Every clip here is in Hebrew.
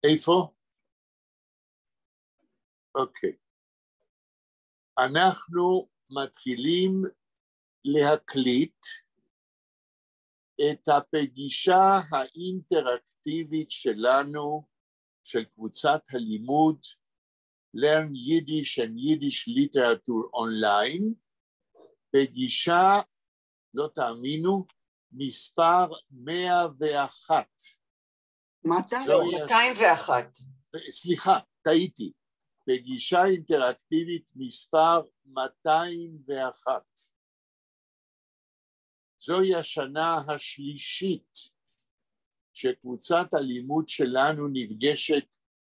איפה? אוקיי. אנחנו מתחילים להקליט את הפגישה האינטראקטיבית שלנו, של קבוצת הלימוד Learn Yiddish and Yiddish Literature Online, פגישה, לא תאמינו, מספר 101. 201. סליחה, טעיתי. פגישה אינטראקטיבית מספר 201. זוהי השנה השלישית שקבוצת הלימוד שלנו נפגשת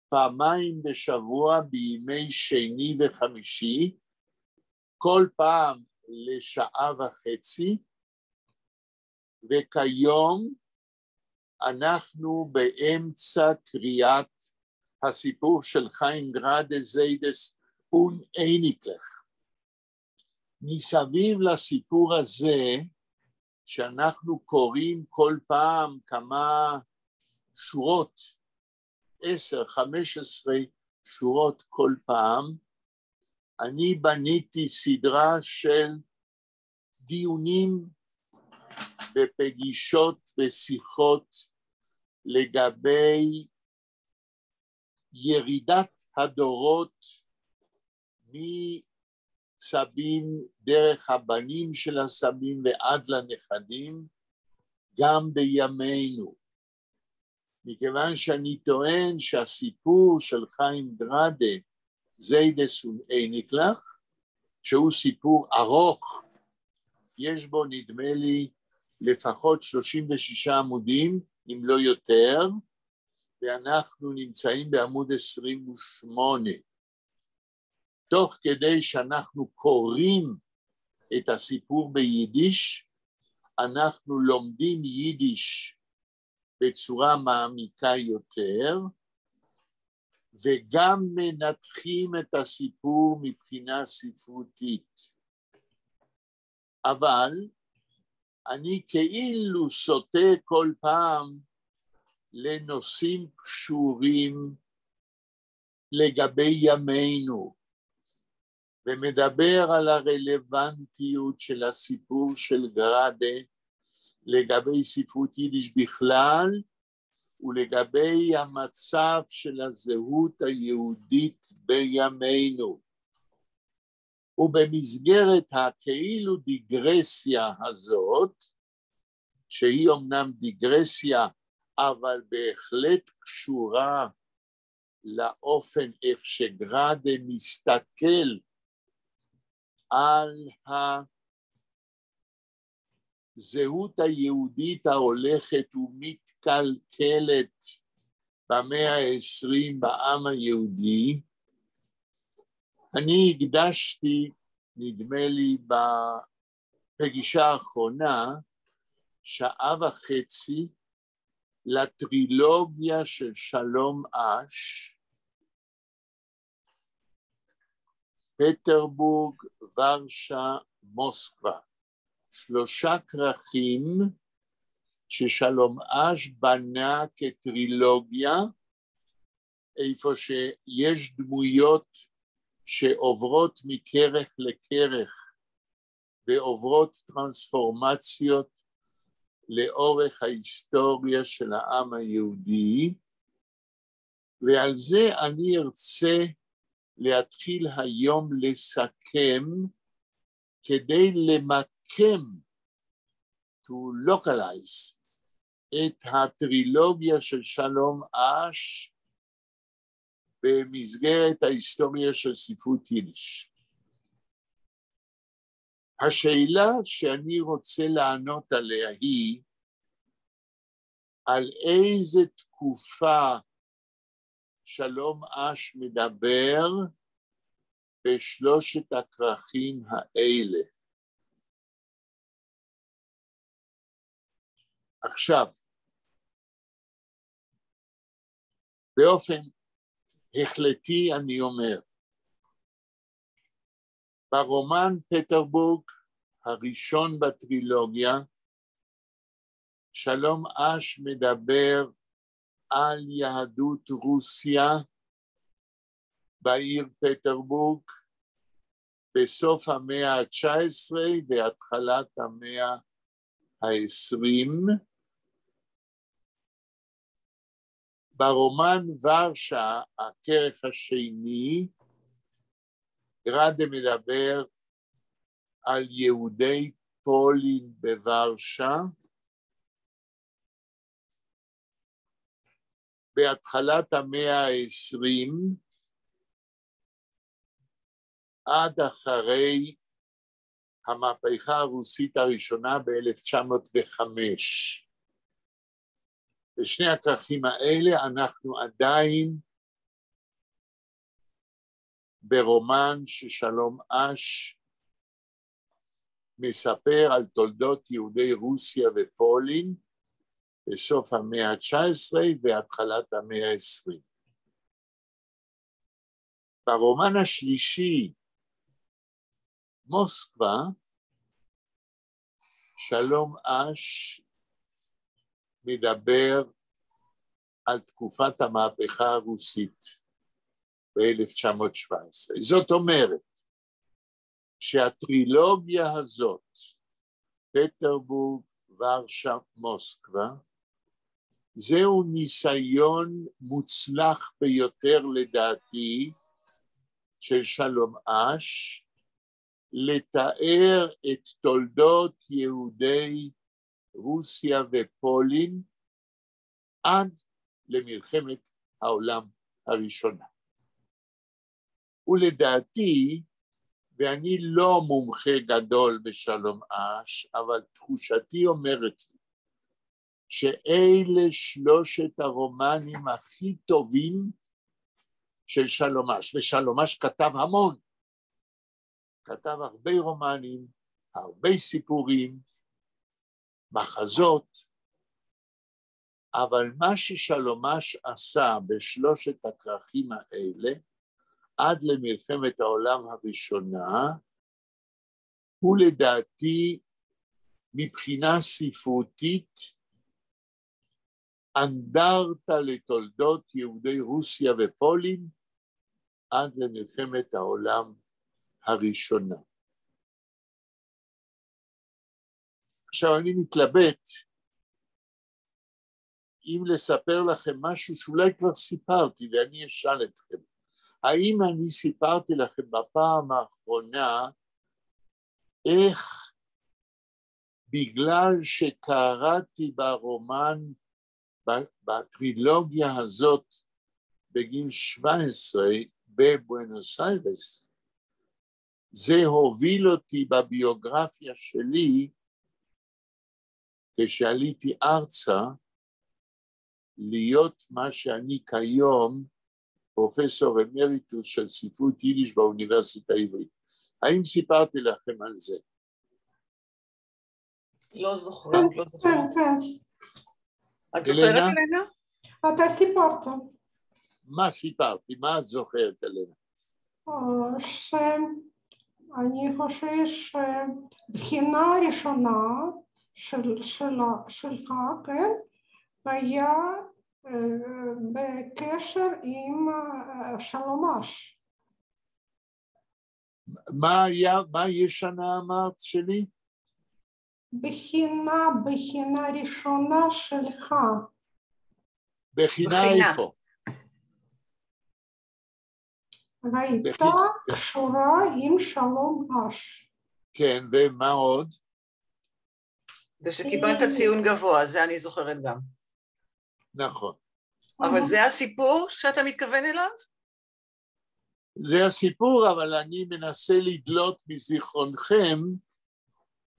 פעמיים בשבוע בימי שני וחמישי, כל פעם לשעה וחצי, וכיום אנחנו באמצע קריאת הסיפור של חיים גראדה זיידס און-אייניקלך. מסביב לסיפור הזה, שאנחנו קוראים כל פעם כמה שורות, 10-15 שורות כל פעם, אני בניתי סדרה של דיונים ופגישות ושיחות לגבי ירידת הדורות מסבים דרך הבנים של הסבים ועד לנכדים, גם בימינו. מכיוון שאני טוען שהסיפור של חיים גראדה, זיידס און-אייניקלך, שהוא סיפור ארוך, יש בו נדמה לי לפחות 36 עמודים, אם לא יותר, ואנחנו נמצאים בעמוד 28. תוך כדי שאנחנו קוראים את הסיפור ביידיש, אנחנו לומדים יידיש בצורה מעמיקה יותר, וגם מנתחים את הסיפור מבחינה ספרותית. אבל אני כאילו סוטה כל פעם לנושאים קשורים לגבי ימינו, ומדבר על הרלוונטיות של הסיפור של גראדה לגבי ספרות יידיש בכלל, ולגבי המצב של הזהות היהודית בימינו. ובמסגרת הכאילו דיגרסיה הזאת, שהיא אומנם דיגרסיה, אבל בהחלט קשורה לאופן איך שגראדה מסתכל על הזהות היהודית ההולכת ומתקלקלת במאה ה-20 בעם היהודי, אני הקדשתי, נדמה לי בפגישה האחרונה, 1.5 שעות לטרילוגיה של שלום אש, פטרבורג, ורשה, מוסקבה. 3 כרכים ששלום אש בנה כטרילוגיה, איפה שיש דמויות שעוברות מכרך לכרך ועוברות טרנספורמציות לאורך ההיסטוריה של העם היהודי, ועל זה אני ארצה להתחיל היום לסכם כדי למקם, to localize, את הטרילוגיה של שלום אש במסגרת ההיסטוריה של ספרות יידיש. השאלה שאני רוצה לענות עליה היא, על איזה תקופה שלום אש מדבר בשלושת הכרכים האלה. עכשיו, באופן החלטי אני אומר, ברומן פטרבורג הראשון בטרילוגיה, שלום אש מדבר על יהדות רוסיה בעיר פטרבורג בסוף המאה ה-19 והתחלת המאה ה-20. ברומן ורשה, הכרך השני, גראדה מדבר על יהודי פולין בוורשה, בהתחלת המאה ה-20, עד אחרי המהפכה הרוסית הראשונה ב-1905. בשני הכרכים האלה אנחנו עדיין ברומן ששלום אש מספר על תולדות יהודי רוסיה ופולין בסוף המאה ה-19 והתחלת המאה ה-20. ברומן השלישי, מוסקבה, שלום אש מדבר על תקופת המהפכה הרוסית ב-1917. זאת אומרת שהטרילוגיה הזאת, פטרבורג, ורשה, מוסקבה, זהו ניסיון מוצלח ביותר לדעתי של שלום אש, לתאר את תולדות יהודי רוסיה ופולין עד למלחמת העולם הראשונה. ולדעתי, ואני לא מומחה גדול בשלום אש, אבל תחושתי אומרת לי, שאלה שלושת הרומנים הכי טובים של שלום אש, ושלום אש כתב המון, כתב הרבה רומנים, הרבה סיפורים, מחזות, אבל מה ששלום אש עשה בשלושת הכרכים האלה, עד למלחמת העולם הראשונה, הוא לדעתי מבחינה ספרותית, אנדרטה לתולדות יהודי רוסיה ופולין, עד למלחמת העולם הראשונה. עכשיו אני מתלבט אם לספר לכם משהו שאולי כבר סיפרתי ואני אשאל אתכם. האם אני סיפרתי לכם בפעם האחרונה איך בגלל שקראתי ברומן, בטרילוגיה הזאת בגיל 17 בבואנוס איירס, זה הוביל אותי בביוגרפיה שלי כשעליתי ארצה להיות מה שאני כיום פרופסור אמריטוס של ספרות יידיש באוניברסיטה העברית. האם סיפרתי לכם על זה? לא זוכרת, לא זוכרת. כן. את זוכרת, אלנה? אתה סיפרת. מה סיפרתי? מה את זוכרת, אלנה? שאני חושבת שבחינה הראשונה שלך, כן, היה בקשר עם שלום אש. מה ישנה אמרת שלי? בחינה ראשונה שלך. בחינה איפה? והייתה קשורה עם שלום אש. כן, ומה עוד? ושקיבלת ציון גבוה, זה אני זוכרת גם. נכון. אבל זה הסיפור שאתה מתכוון אליו? זה הסיפור, אבל אני מנסה לדלות מזיכרונכם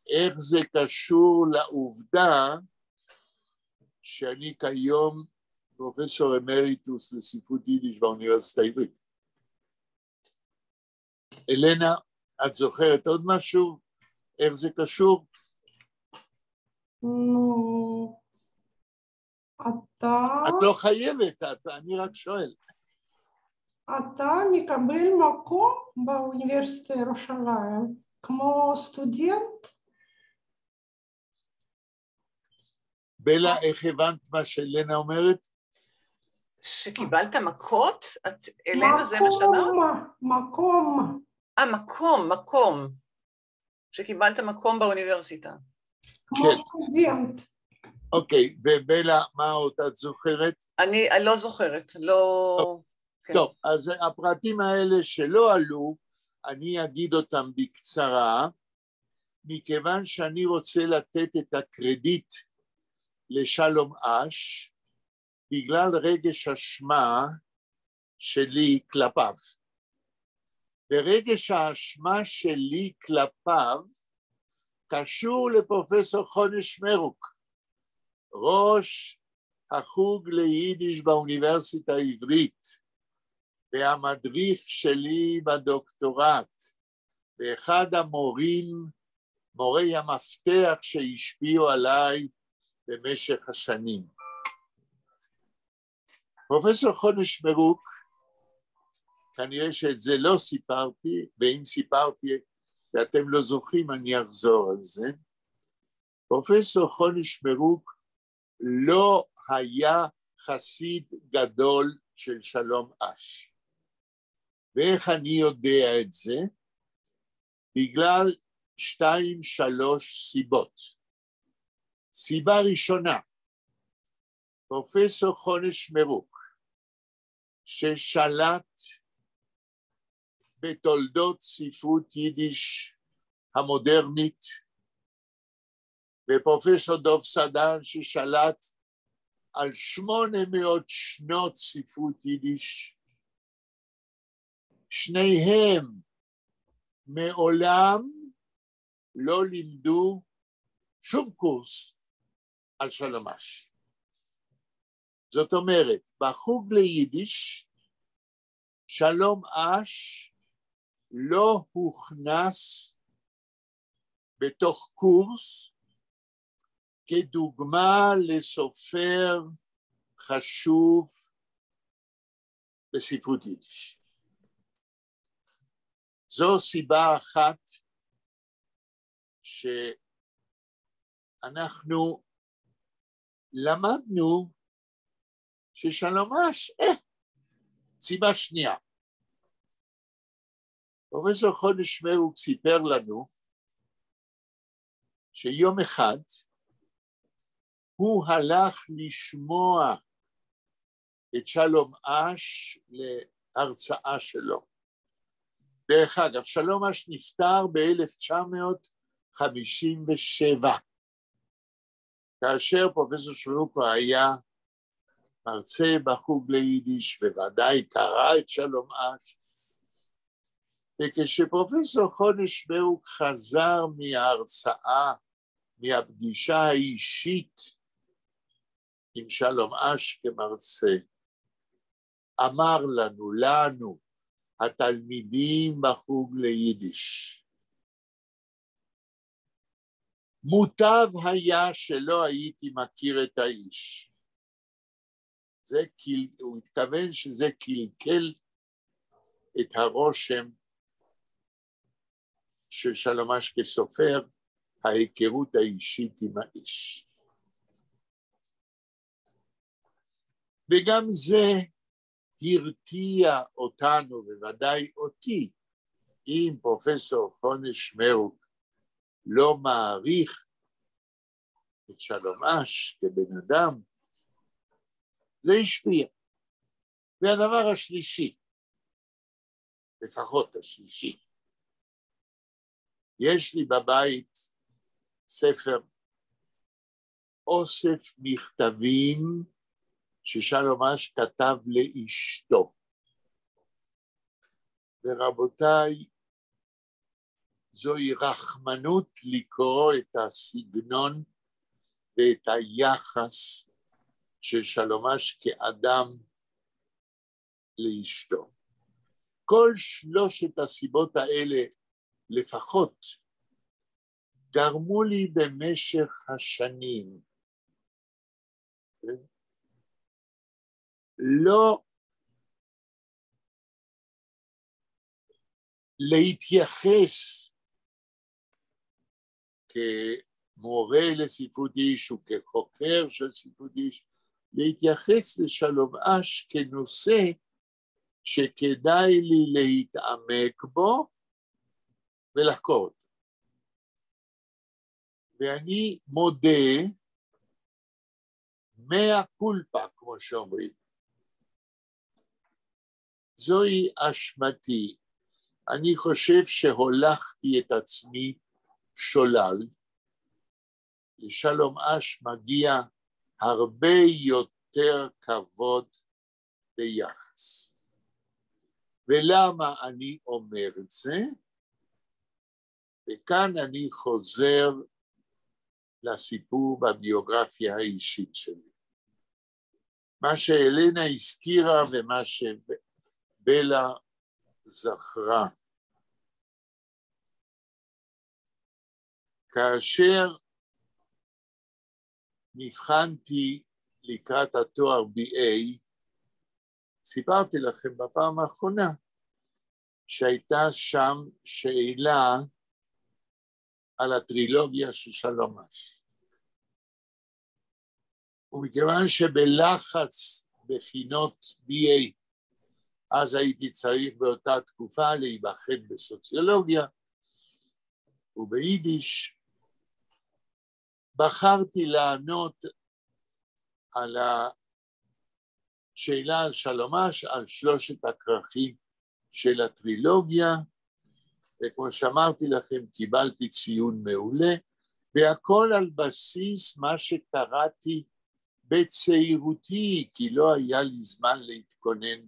איך זה קשור לעובדה שאני כיום פרופסור אמריטוס לספרות יידיש באוניברסיטה העברית. אלנה, את זוכרת עוד משהו? איך זה קשור? את לא חייבת, אני רק שואל. אתה מקבל מקום באוניברסיטת ירושלים כמו סטודנט? בלה, איך הבנת מה שאלנה אומרת? שקיבלת מכות? אלנה, זה מה שאמרת? מקום. מקום. שקיבלת מקום באוניברסיטה. כמו סטודנט. אוקיי, ובלה, מה עוד את זוכרת? אני לא זוכרת, לא... טוב, אז הפרטים האלה שלא עלו, אני אגיד אותם בקצרה, מכיוון שאני רוצה לתת את הקרדיט לשלום אש, בגלל רגש אשמה שלי כלפיו. ורגש האשמה שלי כלפיו קשור לפרופסור חונש מרוק, ראש החוג ליידיש באוניברסיטה העברית, והמדריך שלי בדוקטורט, ואחד מורי המפתח שהשפיעו עליי במשך השנים. פרופסור חונש מרוק, כנראה שאת זה לא סיפרתי, ואם סיפרתי ואתם לא זוכרים אני אחזור על זה. פרופסור חונש מרוק לא היה חסיד גדול של שלום אש. ואיך אני יודע את זה? בגלל 2-3 סיבות. סיבה ראשונה, פרופסור חונש מרוק, ששלט בתולדות ספרות יידיש המודרנית, ופרופסור דוב סדן ששלט על 800 שנות ספרות יידיש, שניהם מעולם לא לימדו שום קורס על שלום אש. זאת אומרת, בחוג ליידיש, שלום אש לא הוכנס בתוך קורס כדוגמה לסופר חשוב בספרות יידיש. זו סיבה אחת שאנחנו למדנו ששלום אש, סיבה שנייה. פרופסור חונש מרוק סיפר לנו שיום אחד הוא הלך לשמוע את שלום אש להרצאה שלו. דרך אגב, שלום אש נפטר ב-1957, כאשר פרופסור שמרוק היה מרצה בחוג ליידיש, בוודאי קרא את שלום אש, וכשפרופסור חונש מרוק חזר מההרצאה, מהפגישה האישית עם שלום אש כמרצה, אמר לנו, התלמידים בחוג ליידיש, מוטב היה שלא הייתי מכיר את האיש. הוא התכוון שזה קלקל את הרושם של שלום אש כסופר, ההיכרות האישית עם האיש. וגם זה הרתיע אותנו, בוודאי אותי, אם פרופסור חונש מרוק לא מעריך את שלום אש כבן אדם, זה השפיע. והדבר השלישי, לפחות השלישי, יש לי בבית ספר אוסף מכתבים ששלום אש כתב לאשתו. ורבותיי, זוהי רחמנות לקרוא את הסגנון ואת היחס של שלום אש כאדם לאשתו. כל 3 הסיבות האלה לפחות גרמו לי במשך השנים לא להתייחס כמורה לספרות יידיש וכחוקר של ספרות יידיש להתייחס לשלום אש כנושא שכדאי לי להתעמק בו ולחקור. ואני מודה מאה קולפה, כמו שאומרים. זוהי אשמתי. אני חושב שהולכתי את עצמי שולל. לשלום אש מגיע הרבה יותר כבוד ויחס. ולמה אני אומר את זה? וכאן אני חוזר לסיפור בביוגרפיה האישית שלי. מה שאלנה הזכירה ומה שבלה זכרה. כאשר נבחנתי לקראת התואר BA, סיפרתי לכם בפעם האחרונה שהייתה שם שאלה על הטרילוגיה של שלום אש. ומכיוון שבלחץ בחינות BA, אז הייתי צריך באותה תקופה להיבחן בסוציולוגיה וביידיש, בחרתי לענות על השאלה על שלום אש, על שלושת הכרכים של הטרילוגיה, וכמו שאמרתי לכם, קיבלתי ציון מעולה, והכל על בסיס מה שקראתי בצעירותי, כי לא היה לי זמן להתכונן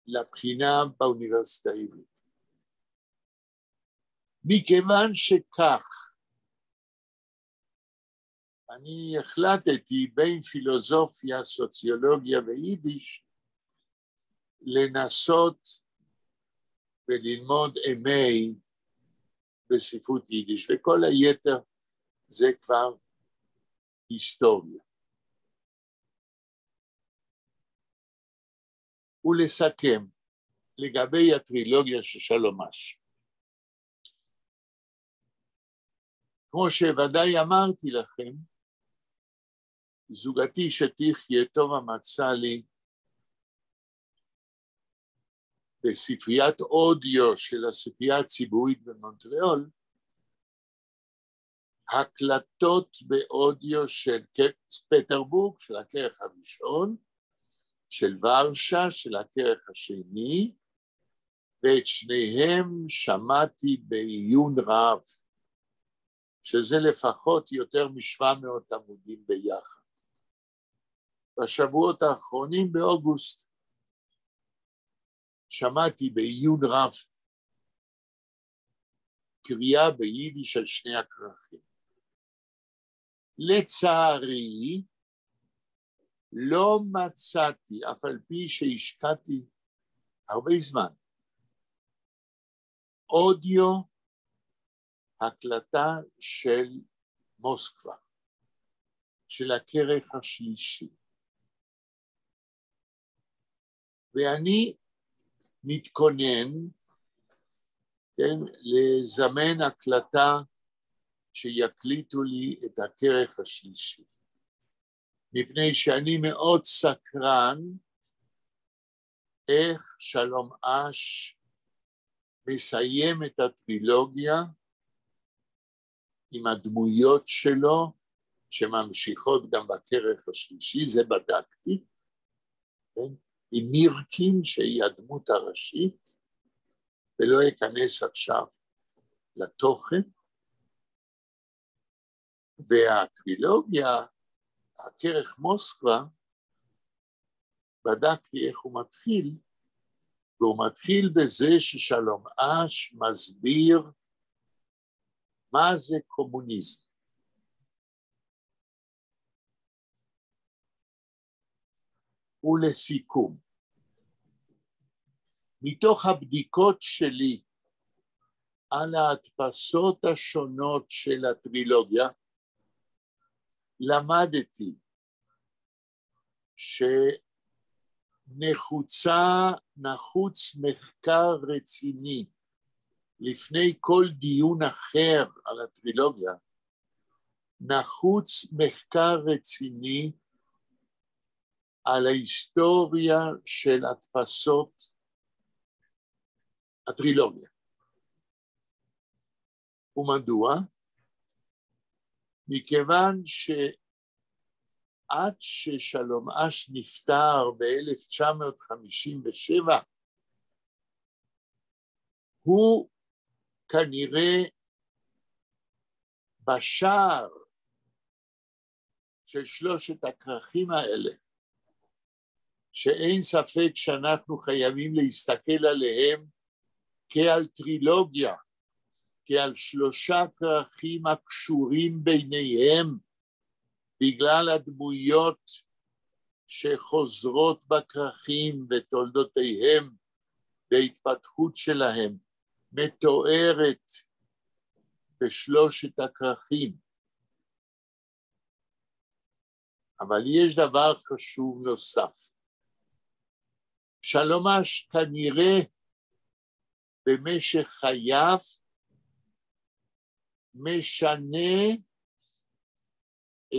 לבחינה באוניברסיטה העברית. מכיוון שכך, אני החלטתי בין פילוסופיה, סוציולוגיה ויידיש לנסות וללמוד MA בספרות יידיש, וכל היתר זה כבר היסטוריה. ולסכם לגבי הטרילוגיה של שלום אש. כמו שוודאי אמרתי לכם, זוגתי שתחיה טובה מצא לי בספריית אודיו של הספרייה הציבורית במונטריאול, הקלטות באודיו של פטרבורג, של הכרך הראשון, של ורשה, של הכרך השני, ואת שניהם שמעתי בעיון רב, שזה לפחות יותר מ-700 עמודים ביחד. בשבועות האחרונים באוגוסט שמעתי בעיון רב קריאה ביידיש על שני הכרכים. לצערי לא מצאתי, אף על פי שהשקעתי הרבה זמן, אודיו הקלטה של מוסקבה, של הכרך השלישי. ואני מתכונן, כן, לזמן הקלטה שיקליטו לי את הכרך השלישי. מפני שאני מאוד סקרן איך שלום אש מסיים את הטרילוגיה עם הדמויות שלו שממשיכות גם בכרך השלישי, זה בדקתי, כן? עם מירקין שהיא הדמות הראשית, ולא אכנס עכשיו לתוכן, והטרילוגיה, הכרך מוסקבה, בדקתי איך הוא מתחיל, והוא מתחיל בזה ששלום אש מסביר מה זה קומוניזם. ולסיכום, מתוך הבדיקות שלי על ההדפסות השונות של הטרילוגיה, למדתי שנחוץ מחקר רציני לפני כל דיון אחר על הטרילוגיה, נחוץ מחקר רציני על ההיסטוריה של הדפסות הטרילוגיה. ומדוע? מכיוון שעד ששלום אש נפטר ב-1957, הוא כנראה בשער של שלושת הכרכים האלה, שאין ספק שאנחנו חייבים להסתכל עליהם כעל טרילוגיה, כעל שלושה כרכים הקשורים ביניהם, בגלל הדמויות שחוזרות בכרכים ותולדותיהם וההתפתחות שלהם, מתוארת בשלושת הכרכים. אבל יש דבר חשוב נוסף. שלום אש כנראה במשך חייו משנה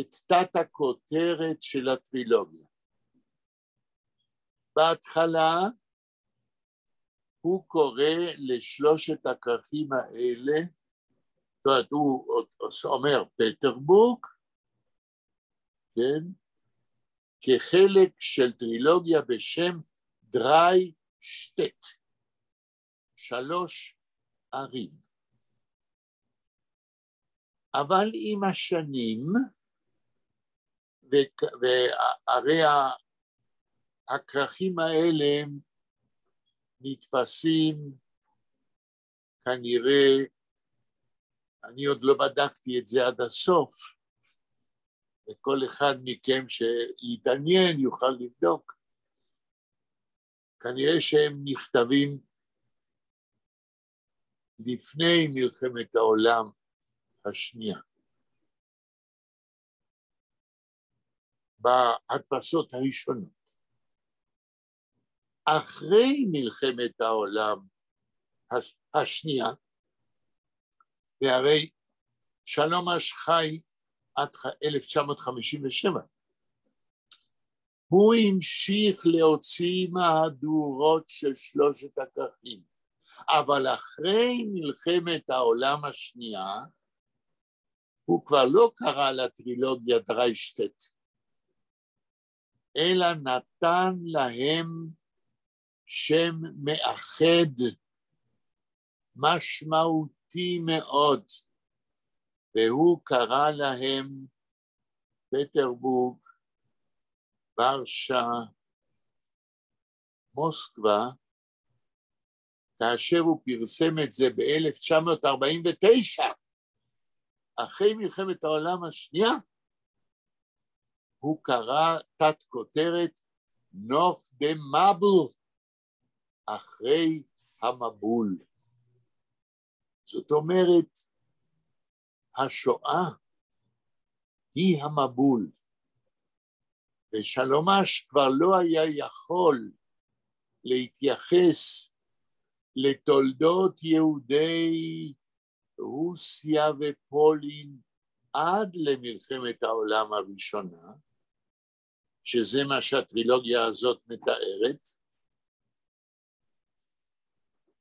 את תת הכותרת של הטרילוגיה. בהתחלה הוא קורא לשלושת הכרכים האלה, זאת אומרת, הוא אומר פטרבורג, כן? כחלק של טרילוגיה בשם דרי שטט, 3 ערים. אבל עם השנים, והרי הכרכים האלה נתפסים כנראה, אני עוד לא בדקתי את זה עד הסוף, וכל אחד מכם שיתעניין יוכל לבדוק, כנראה שהם נכתבים לפני מלחמת העולם השנייה. בהדפסות הראשונות. אחרי מלחמת העולם השנייה, והרי שלום אש חי עד 1957, הוא המשיך להוציא מהדורות של שלושת הכרכים, אבל אחרי מלחמת העולם השנייה, הוא כבר לא קרא לטרילוגיה דרי שטט, אלא נתן להם שם מאחד משמעותי מאוד, והוא קרא להם פטרבורג, ורשה, מוסקבה, כאשר הוא פרסם את זה ב-1949, אחרי מלחמת העולם השנייה, הוא קרא תת כותרת נוך דה מבל, אחרי המבול. זאת אומרת, השואה היא המבול, ושלום אש כבר לא היה יכול להתייחס לתולדות יהודי רוסיה ופולין עד למלחמת העולם הראשונה, שזה מה שהטרילוגיה הזאת מתארת,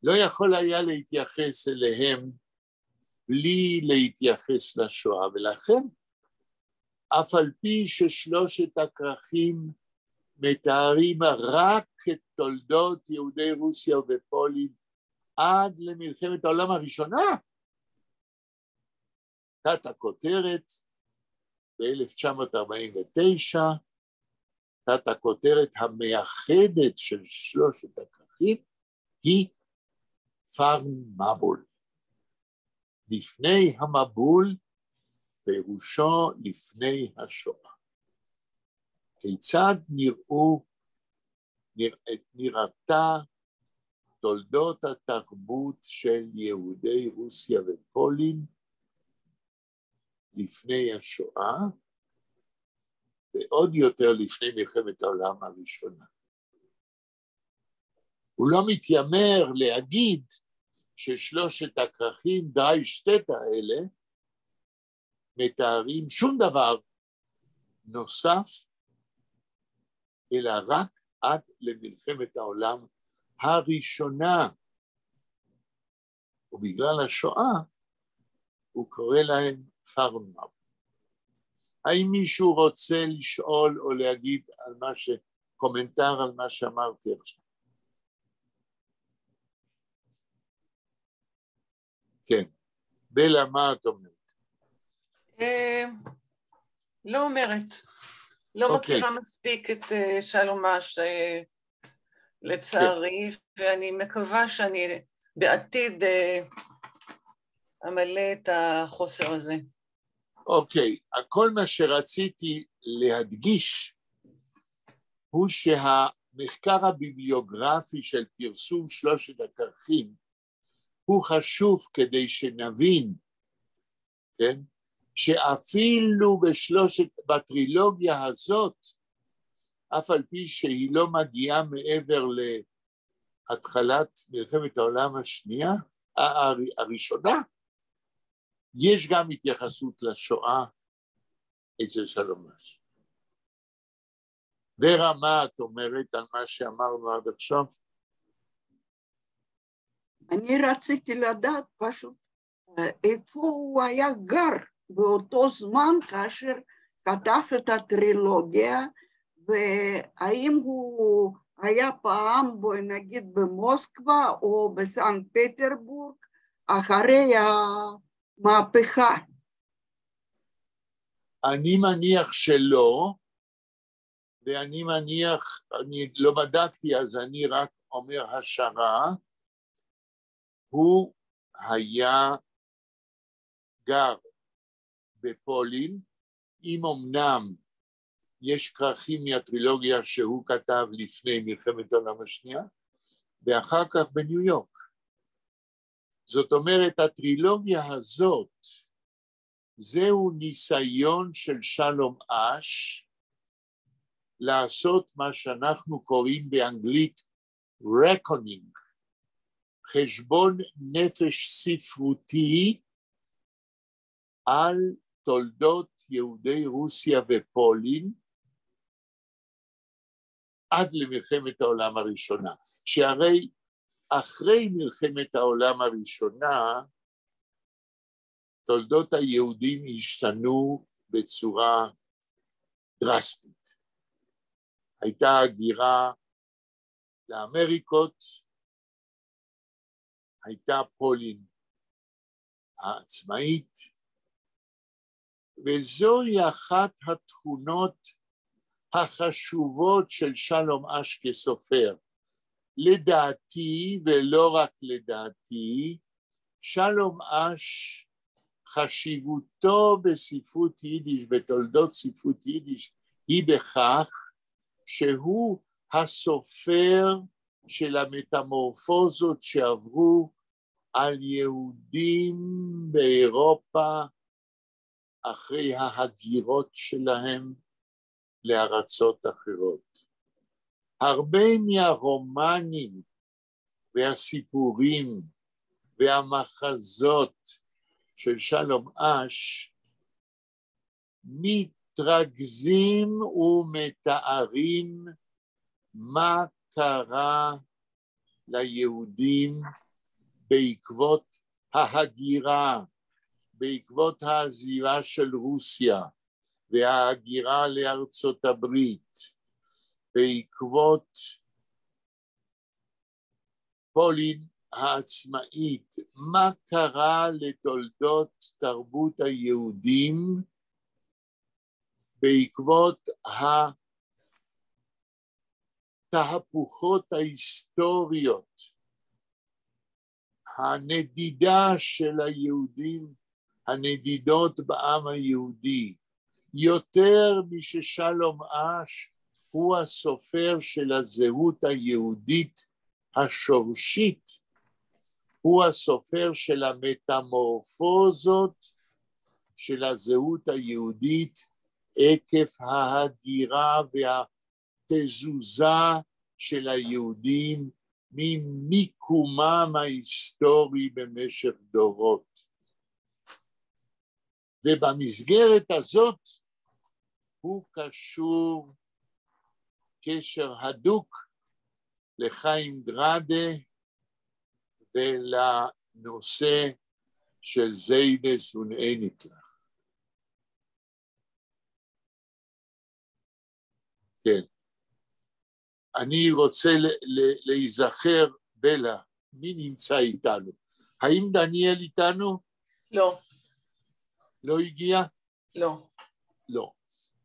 לא יכול היה להתייחס אליהם בלי להתייחס לשואה, ולכן אף על פי ששלושת הכרכים מתארים רק את תולדות יהודי רוסיה ופולין עד למלחמת העולם הראשונה, תת הכותרת ב-1949, תת הכותרת המייחדת של שלושת הכרכים היא פארן מבול. לפני המבול, פירושו לפני השואה. כיצד נראתה תולדות התרבות של יהודי רוסיה ופולין לפני השואה, ועוד יותר לפני מלחמת העולם הראשונה. הוא לא מתיימר להגיד ששלושת הכרכים דרי שטט האלה מתארים שום דבר נוסף, אלא רק עד למלחמת העולם הראשונה. ובגלל השואה הוא קורא להם פרנאו. האם מישהו רוצה לשאול או להגיד על קומנטר על מה שאמרתי עכשיו? כן. בלה, מה את אומרת? לא אומרת. לא מכירה מספיק את שלום אש, לצערי, ואני מקווה שאני בעתיד אמלא את החוסר הזה. אוקיי, כל מה שרציתי להדגיש הוא שהמחקר הביבליוגרפי של פרסום שלושת הכרכים הוא חשוב כדי שנבין, כן? שאפילו בטרילוגיה הזאת, אף על פי שהיא לא מגיעה מעבר להתחלת מלחמת העולם השנייה, הראשונה, יש גם התייחסות לשואה אצל שלום אש. ורה, מה את אומרת על מה שאמרנו עד עכשיו? אני רציתי לדעת פשוט איפה הוא היה גר באותו זמן כאשר כתב את הטרילוגיה, והאם הוא היה פעם, בואי נגיד, במוסקבה או בסנט פטרבורג אחרי המהפכה. אני מניח שלא, ואני מניח, אני לא בדקתי אז אני רק אומר השערה, הוא היה גר בפולין, אם אמנם יש כרכים מהטרילוגיה שהוא כתב לפני מלחמת העולם השנייה, ואחר כך בניו יורק. זאת אומרת, הטרילוגיה הזאת, זהו ניסיון של שלום אש, לעשות מה שאנחנו קוראים באנגלית reckoning, חשבון נפש ספרותי על תולדות יהודי רוסיה ופולין עד למלחמת העולם הראשונה, שהרי אחרי מלחמת העולם הראשונה תולדות היהודים השתנו בצורה דרסטית. הייתה הגירה לאמריקות, הייתה פולין העצמאית, וזוהי אחת התכונות החשובות של שלום אש כסופר. לדעתי, ולא רק לדעתי, שלום אש חשיבותו בספרות יידיש, בתולדות ספרות יידיש, היא בכך שהוא הסופר של המטמורפוזות שעברו על יהודים באירופה אחרי ההגירות שלהם לארצות אחרות. הרבה מהרומנים והסיפורים והמחזות של שלום אש מתרכזים ומתארים מה קרה ליהודים בעקבות ההגירה, בעקבות העזיבה של רוסיה וההגירה לארצות הברית, בעקבות פולין העצמאית, מה קרה לתולדות תרבות היהודים בעקבות התהפוכות ההיסטוריות, הנדידה של היהודים, הנדידות בעם היהודי, יותר מששלום אש הוא הסופר של הזהות היהודית השורשית, הוא הסופר של המטמורפוזות של הזהות היהודית עקב ההגירה והתזוזה של היהודים ממיקומם ההיסטורי במשך דורות. ובמסגרת הזאת הוא קשור קשר הדוק לחיים גראדה ולנושא של זיידס ונאניקלח. כן. אני רוצה להיזכר, בלה, מי נמצא איתנו? האם דניאל איתנו? לא. לא הגיע? לא. לא.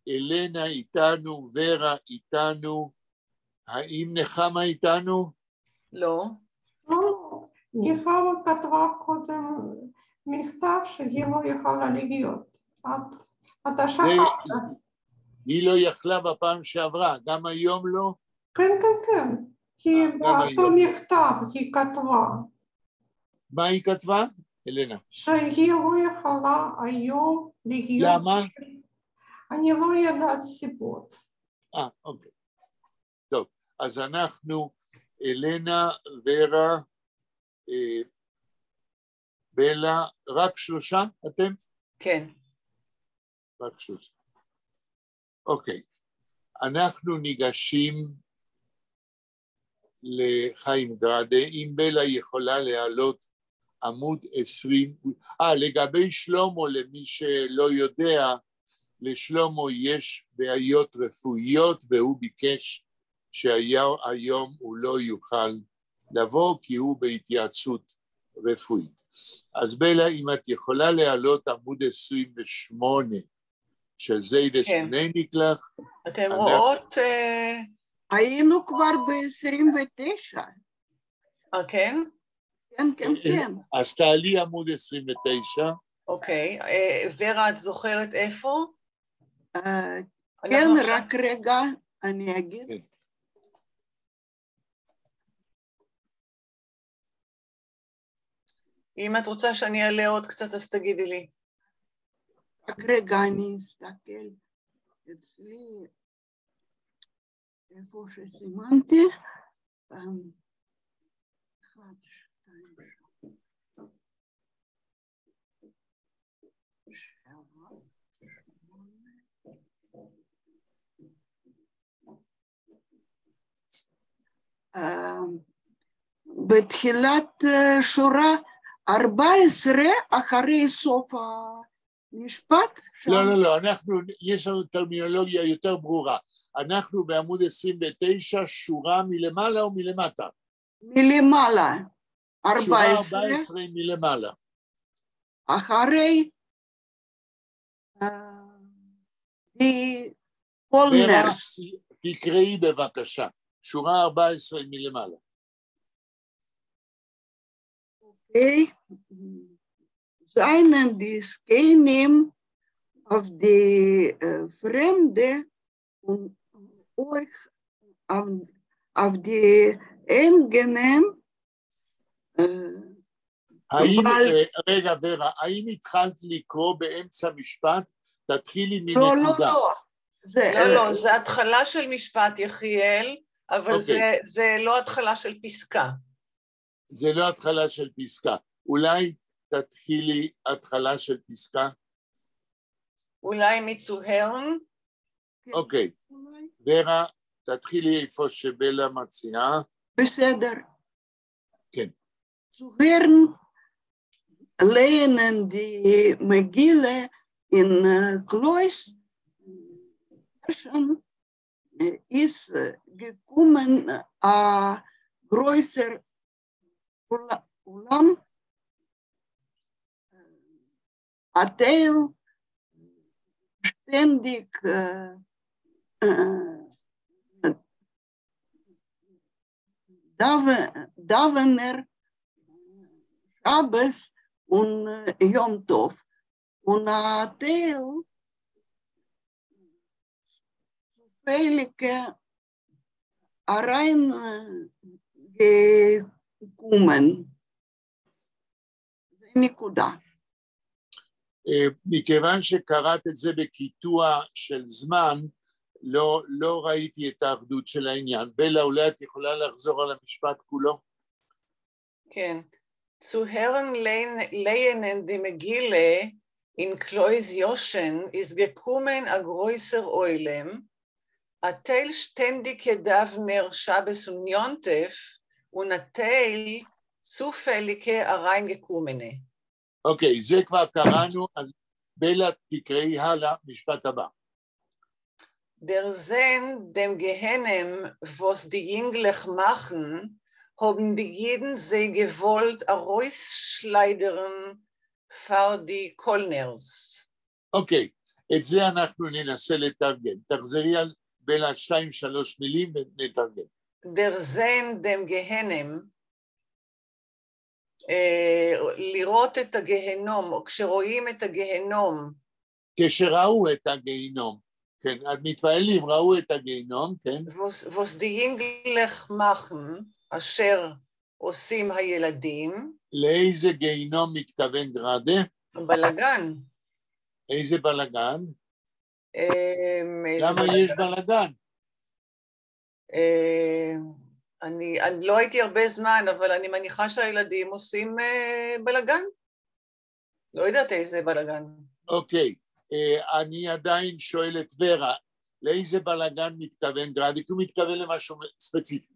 אלנה איתנו, ורה איתנו, האם נחמה איתנו? לא. נחמה כתבה קודם מכתב שהיא לא יכולה להיות. אתה שכחת. היא לא יכלה בפעם שעברה, גם היום לא? כן, כן, כן. היא באותו מכתב היא כתבה. מה היא כתבה, אלנה? שהיא לא יכולה היום להיות. למה? אני לא יודעת סיבות. אוקיי. טוב, אז אנחנו, אלנה, ורה, בלה, רק שלושה אתם? כן. רק שלושה. אוקיי. אנחנו ניגשים לחיים גראדה, אם בלה יכולה להעלות עמוד 20, לגבי שלמה, למי שלא יודע, לשלמה יש בעיות רפואיות והוא ביקש שהיום הוא לא יוכל לבוא כי הוא בהתייעצות רפואית. אז בלה, אם את יכולה להעלות עמוד 28 של זיידס ונאניקלח. אתם רואות? היינו כבר ב-29. כן? כן, כן, כן. אז תעלי עמוד 29. אוקיי. ורה, את זוכרת איפה? כן, רק רגע, אני אגיד. אם את רוצה שאני אעלה עוד קצת, אז תגידי לי. רק רגע, אני אסתכל אצלי, איפה שסימנתי. 1, 2, בתחילת שורה 14 אחרי סוף המשפט. לא, יש לנו טרמינולוגיה יותר ברורה. אנחנו בעמוד 29, שורה מלמעלה או מלמטה? מלמעלה, 14. שורה 14 מלמעלה. אחרי פולנרס. תקראי בבקשה, שורה 14 מלמעלה. Okay. Seien die Skenim auf die Fremde und euch auf die Engenen. רגע, ורה, האם התחלת לקרוא באמצע משפט? תתחילי מנקודה. לא, זה התחלה של משפט יחיאל, אבל זה לא התחלה של פסקה. זה לא התחלה של פסקה. אולי תתחילי התחלה של פסקה? אולי מצוהרן? אוקיי. ורה, תתחילי איפה שבלה מציעה. בסדר. כן. Zuhören lehnen die Megille in Klois ist gekommen a größer Ulam Atel ständig Davener Shabbos und Yom Tov. Und Atel zufällige gekommen. זה נקודה. מכיוון שקראת את זה בקיטוע של זמן, לא ראיתי את האחדות של העניין. בלה, אולי את יכולה לחזור על המשפט כולו? כן. Zu Herren lehnen die Megille in Klois Joschen ist gekommen a größer Eulem, a Teil ständige Davner Shabbos und Yontef und a Teil zufällige hereingekommene. אוקיי, זה כבר קראנו, אז בלה תקראי הלאה, משפט הבא. Der Sinn dem Gehennem, was die Jünglech machen, haben die Jeden sie gewollt herausschleudern für die Kolners. אוקיי, את זה אנחנו ננסה לתרגם. תחזרי על בלה 2-3 מילים ונתרגם. Der Sinn dem Gehennem, לראות את הגהנום, או כשרואים את הגהנום. כשראו את הגיהנום, כן, המתפעלים ראו את הגיהנום, כן. Was die Jünglech machen, אשר עושים הילדים. לאיזה גיהנום מתכוון גראדה? בלגן. איזה בלגן? למה יש בלגן? אני לא הייתי הרבה זמן, אבל אני מניחה שהילדים עושים בלגן. לא יודעת איזה בלגן. אוקיי, אני עדיין שואל את ורה, לאיזה בלגן מתכוון גראדי? כי הוא מתכוון למשהו ספציפי.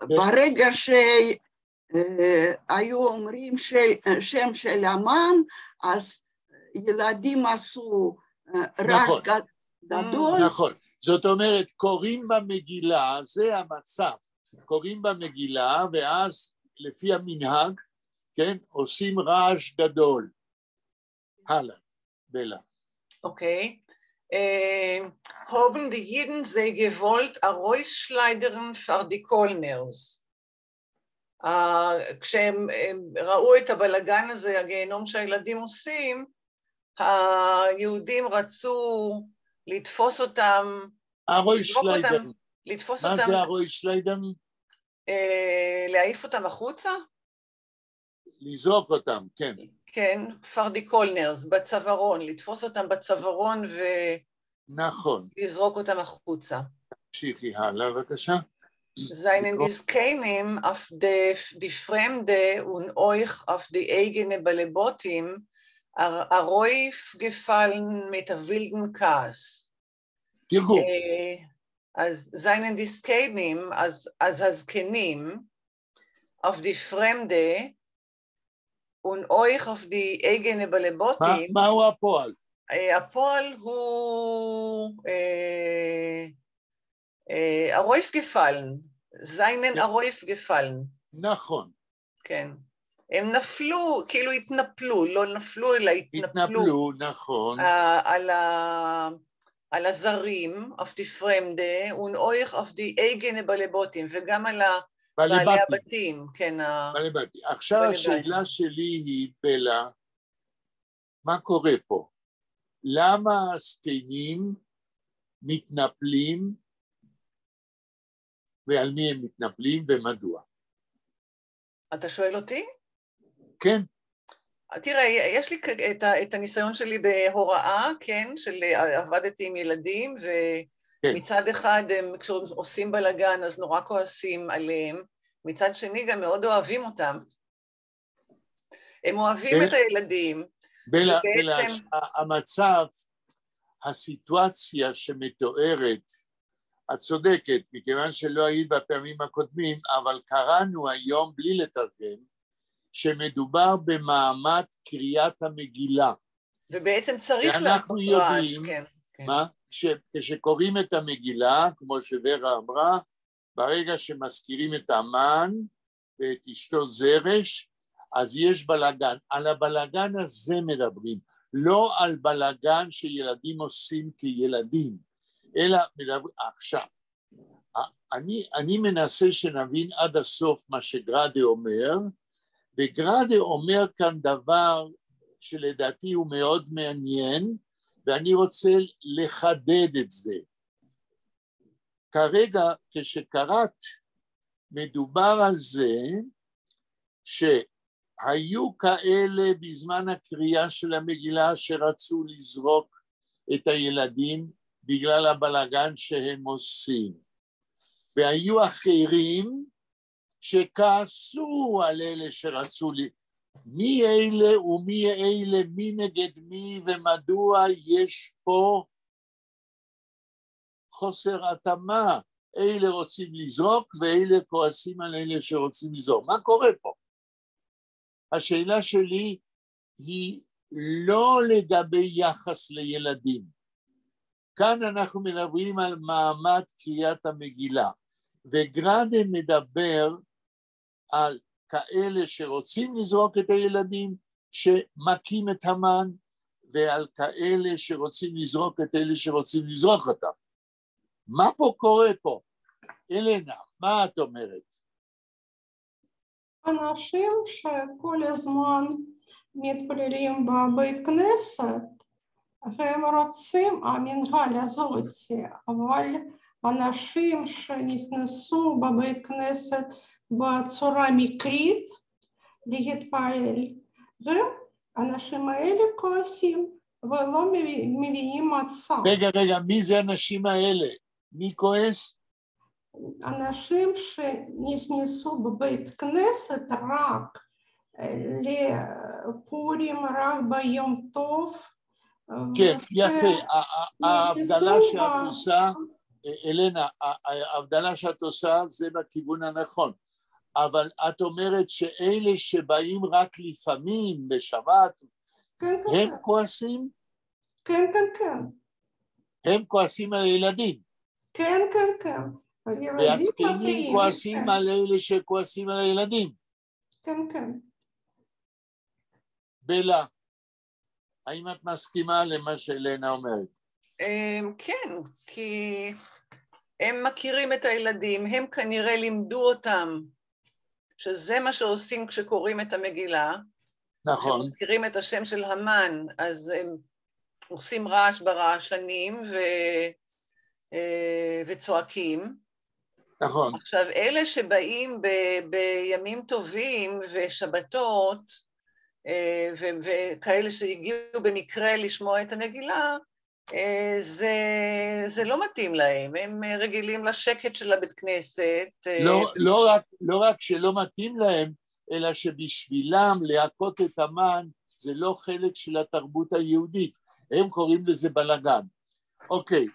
ברגע שהיו אומרים שם של אמן, אז ילדים עשו רעש גדול. נכון, זאת אומרת, קוראים במגילה, זה המצב, קוראים במגילה, ואז לפי המנהג, כן, עושים רעש גדול. הלאה, בלה. אוקיי. Haben die Jiden sie gewollt herausschleudern für die Kolners. כשהם ראו את הבלגן הזה, הגיהנום שהילדים עושים, היהודים רצו לתפוס אותם, לתפוס אותם, מה זה הרוישליידן? להעיף אותם החוצה? לזרוק אותם, כן. כן, פרדי קולנרס, בצווארון, לתפוס אותם בצווארון נכון. ולזרוק אותם החוצה. תמשיכי הלאה, בבקשה. Seinen Diskenim auf die Fremde und euch auf die eigene Balebotim הרעיף gefallen mit der wilden Kass. תראו. אז seinen Diskenim, אז הזקנים, auf die Fremde und euch auf die eigene Balebotim. מהו הפועל? הפועל הוא הרעיף gefallen. seinen הרעיף gefallen. נכון. כן. הם נפלו, כאילו התנפלו, לא נפלו אלא התנפלו. נכון. על הזרים, auf die Fremde, und euch auf die eigene Balebotim, וגם על בעלי הבתים. כן, בעלי בתים. עכשיו השאלה שלי היא, בלה, מה קורה פה? למה הזקנים מתנפלים, ועל מי הם מתנפלים ומדוע? אתה שואל אותי? כן. תראה, יש לי את הניסיון שלי בהוראה, כן, עבדתי עם ילדים, ומצד אחד כשהם עושים בלגן אז נורא כועסים עליהם, מצד שני גם מאוד אוהבים אותם. הם אוהבים את הילדים. בלה, המצב, הסיטואציה שמתוארת, את צודקת, מכיוון שלא היית בפעמים הקודמים, אבל קראנו היום בלי לתרגם, שמדובר במעמד קריאת המגילה. ובעצם צריך לעשות רעש, כן. מה? כשקוראים את המגילה, כמו שוורה אמרה, ברגע שמזכירים את המן ואת אשתו זרש, אז יש בלגן. על הבלגן הזה מדברים, לא על בלגן שילדים עושים כילדים, אלא מדברים עכשיו. אני מנסה שנבין עד הסוף מה שגראדה אומר, וגראדה אומר כאן דבר שלדעתי הוא מאוד מעניין, ואני רוצה לחדד את זה. כרגע כשקראת מדובר על זה שהיו כאלה בזמן הקריאה של המגילה שרצו לזרוק את הילדים בגלל הבלגן שהם עושים, והיו אחרים שכעסו על אלה שרצו מי אלה ומי אלה, מי נגד מי, ומדוע יש פה חוסר התאמה? אלה רוצים לזרוק ואלה כועסים על אלה שרוצים לזרוק. מה קורה פה? השאלה שלי היא לא לגבי יחס לילדים. כאן אנחנו מדברים על מעמד קריאת המגילה, וגראדה מדבר על כאלה שרוצים לזרוק את הילדים שמכים את המן, ועל כאלה שרוצים לזרוק את אלה שרוצים לזרוק אותם. מה פה קורה פה? אלנה, מה את אומרת? אנשים שכל הזמן מתפללים בבית כנסת, והם רוצים המנהל הזאת, אבל אנשים שנכנסו בבית כנסת בצורה מקרית להתפלל, והאנשים האלה כועסים ולא מבינים מצב. רגע, מי זה האנשים האלה? מי כועס? אנשים שנכנסו בבית כנסת רק לפורים, רק ביום טוב. כן, יפה. ההבדלה שאת עושה, אלנה, ההבדלה שאת עושה זה בכיוון הנכון. אבל את אומרת שאלה שבאים רק לפעמים בשבת, הם כועסים? כן. הם כועסים על הילדים. כן. והזקנים כועסים על אלה שכועסים על הילדים. כן. בלה, האם את מסכימה למה שאלנה אומרת? כן, כי הם מכירים את הילדים, הם כנראה לימדו אותם שזה מה שעושים כשקוראים את המגילה. נכון. כשמזכירים את השם של המן, אז הם עושים רעש ברעשנים וצועקים. נכון. עכשיו, אלה שבאים בימים טובים ושבתות, וכאלה שהגיעו במקרה לשמוע את המגילה, זה לא מתאים להם, הם רגילים לשקט של הבית כנסת. לא רק שלא מתאים להם, אלא שבשבילם להכות את המן זה לא חלק של התרבות היהודית, הם קוראים לזה בלגן. אוקיי,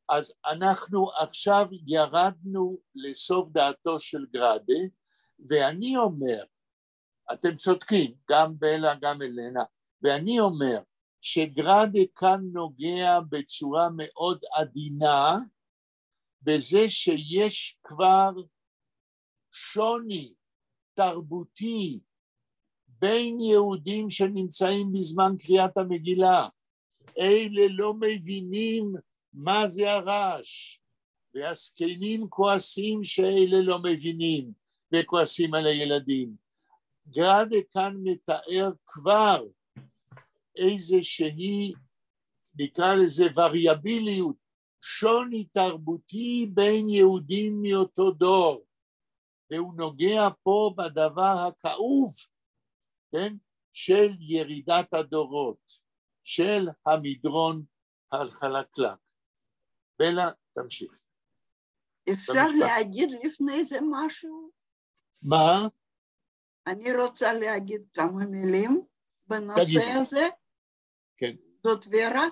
אז אנחנו עכשיו ירדנו לסוף דעתו של גראדה, ואני אומר, אתם צודקים, גם בלה, גם אלנה, ואני אומר שגראדה כאן נוגע בצורה מאוד עדינה, בזה שיש כבר שוני תרבותי בין יהודים שנמצאים בזמן קריאת המגילה. אלה לא מבינים מה זה הרעש, והזקנים כועסים שאלה לא מבינים וכועסים על הילדים. גראדה כאן מתאר כבר איזושהי, נקרא לזה וריאביליות, שוני תרבותי בין יהודים מאותו דור, והוא נוגע פה בדבר הכאוב, כן? של ירידת הדורות, של המדרון החלקלק. בלה, תמשיך. אפשר להגיד לפני זה משהו? מה? אני רוצה להגיד כמה מילים בנושא הזה. כן. זאת ורה?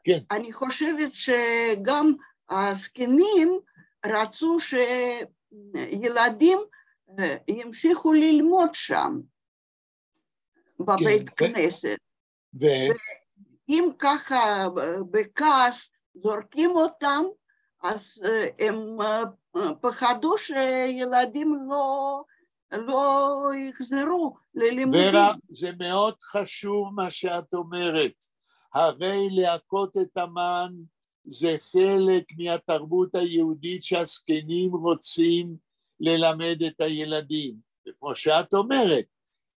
כן. אני חושבת שגם הזקנים רצו שילדים ימשיכו ללמוד שם, בבית כנסת. ואם ככה בכעס זורקים אותם, אז הם פחדו שילדים לא יחזרו ללימודים. ורה, זה מאוד חשוב מה שאת אומרת. הרי להכות את המן זה חלק מהתרבות היהודית שהזקנים רוצים ללמד את הילדים. וכמו שאת אומרת,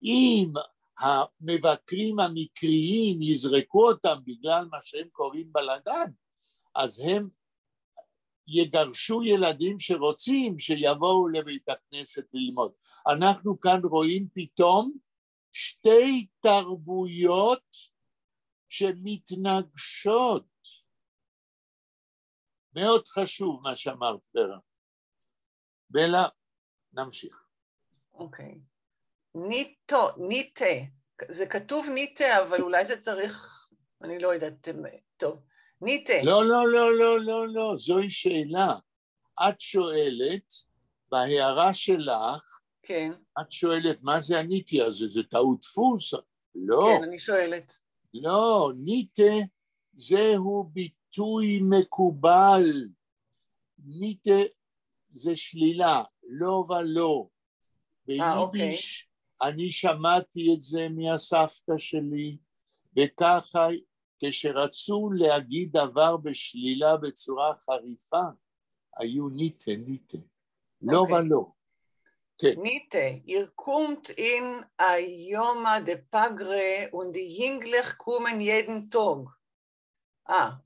אם המבקרים המקריים יזרקו אותם בגלל מה שהם קוראים בלגן, אז הם יגרשו ילדים שרוצים שיבואו לבית הכנסת ללמוד. אנחנו כאן רואים פתאום שתי תרבויות שמתנגשות. מאוד חשוב מה שאמרת, ורה. בלה, נמשיך. אוקיי. ניטה. זה כתוב ניטה, אבל אולי זה צריך, אני לא יודעת, טוב. ניטה. לא, זוהי שאלה. את שואלת, בהערה שלך, כן. את שואלת, מה זה הניטי הזה? זה טעות דפוס? לא. כן, אני שואלת. לא, ניטה זהו ביטוי מקובל. ניטה זה שלילה, לא ולא. ביידיש אני שמעתי את זה מהסבתא שלי, וככה כשרצו להגיד דבר בשלילה בצורה חריפה, היו ניטה. לא ולא. כן. Niete, ihr kommt in Ayoma de Pagre und die Jünglich kommen jeden Tag.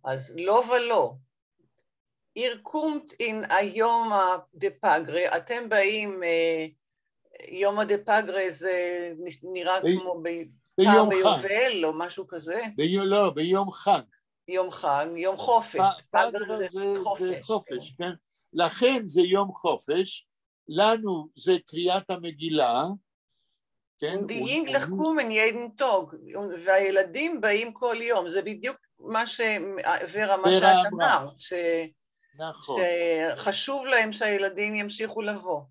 אז לא ולא. ihr kommt in Ayoma de Pagre, אתם באים, יומא דה פגרה זה נראה כמו פעם ביובל או משהו כזה? לא, ביום חג. יום חג, יום חופש. פגרה זה חופש, כן? לכן זה יום חופש. לנו זה קריאת המגילה, כן? דיינגלך קומן ידן טוג, והילדים באים כל יום, זה בדיוק מה שאת אמרת, שחשוב להם שהילדים ימשיכו לבוא.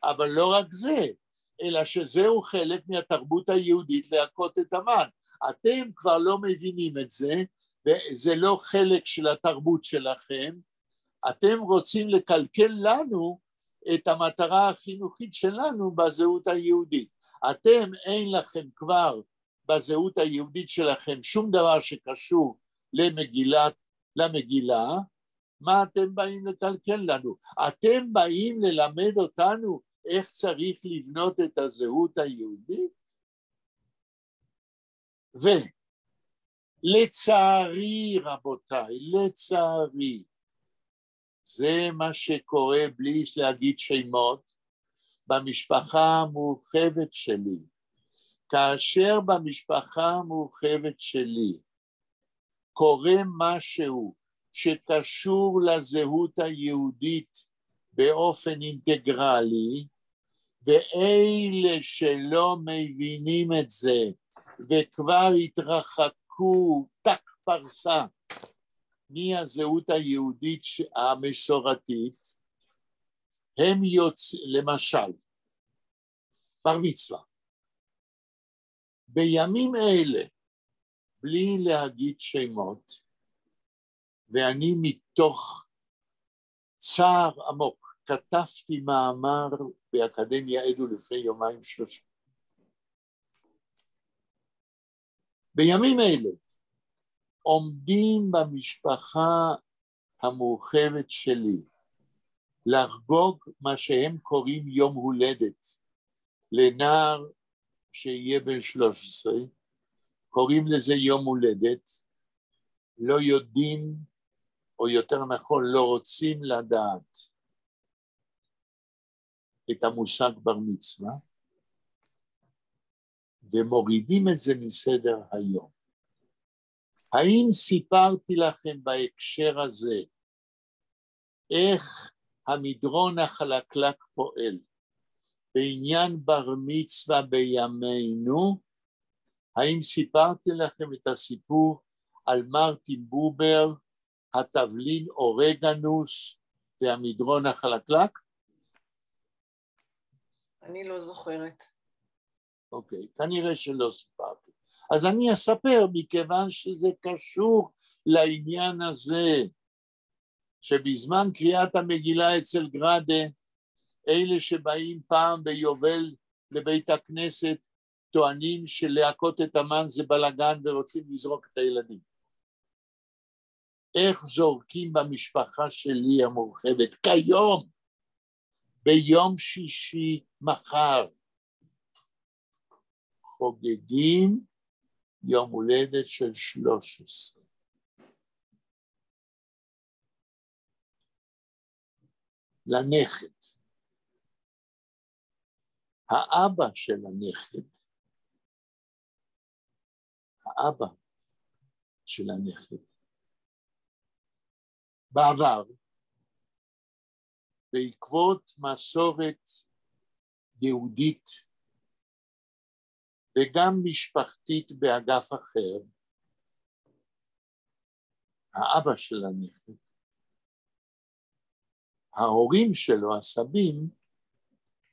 אבל לא רק זה, אלא שזהו חלק מהתרבות היהודית להכות את המן. אתם כבר לא מבינים את זה, וזה לא חלק של התרבות שלכם, אתם רוצים לקלקל לנו, את המטרה החינוכית שלנו בזהות היהודית. אתם אין לכם כבר בזהות היהודית שלכם שום דבר שקשור למגילה, מה אתם באים לקלקל לנו? אתם באים ללמד אותנו איך צריך לבנות את הזהות היהודית? ולצערי רבותיי, לצערי, זה מה שקורה בלי להגיד שמות במשפחה המורחבת שלי. כאשר במשפחה המורחבת שלי קורה משהו שקשור לזהות היהודית באופן אינטגרלי, ואלה שלא מבינים את זה וכבר התרחקו תק פרסה מהזהות היהודית המסורתית, הם למשל, בר מצווה. בימים אלה, בלי להגיד שמות, ואני מתוך צער עמוק, כתבתי מאמר באקדמיה עדו לפני יומיים שלושה. בימים אלה, עומדים במשפחה המורחבת שלי לחגוג מה שהם קוראים יום הולדת לנער שיהיה בן 13, קוראים לזה יום הולדת, לא יודעים, או יותר נכון לא רוצים לדעת את המושג בר מצווה, ומורידים את זה מסדר היום. האם סיפרתי לכם בהקשר הזה איך המדרון החלקלק פועל בעניין בר מצווה בימינו? האם סיפרתי לכם את הסיפור על מרטין בובר, התבלין אורגנוס והמדרון החלקלק? אני לא זוכרת. אוקיי, כנראה שלא סיפרתי. אז אני אספר מכיוון שזה קשור לעניין הזה, שבזמן קריאת המגילה אצל גרדה, אלה שבאים פעם ביובל לבית הכנסת, טוענים שלהכות את המן זה בלגן ורוצים לזרוק את הילדים. איך זורקים במשפחה שלי המורחבת כיום, ביום שישי מחר, חוגגים יום הולדת של 13. לנכד. האבא של הנכד, בעבר, בעקבות מסורת יהודית וגם משפחתית באגף אחר, האבא של הנכד, ההורים שלו, הסבים,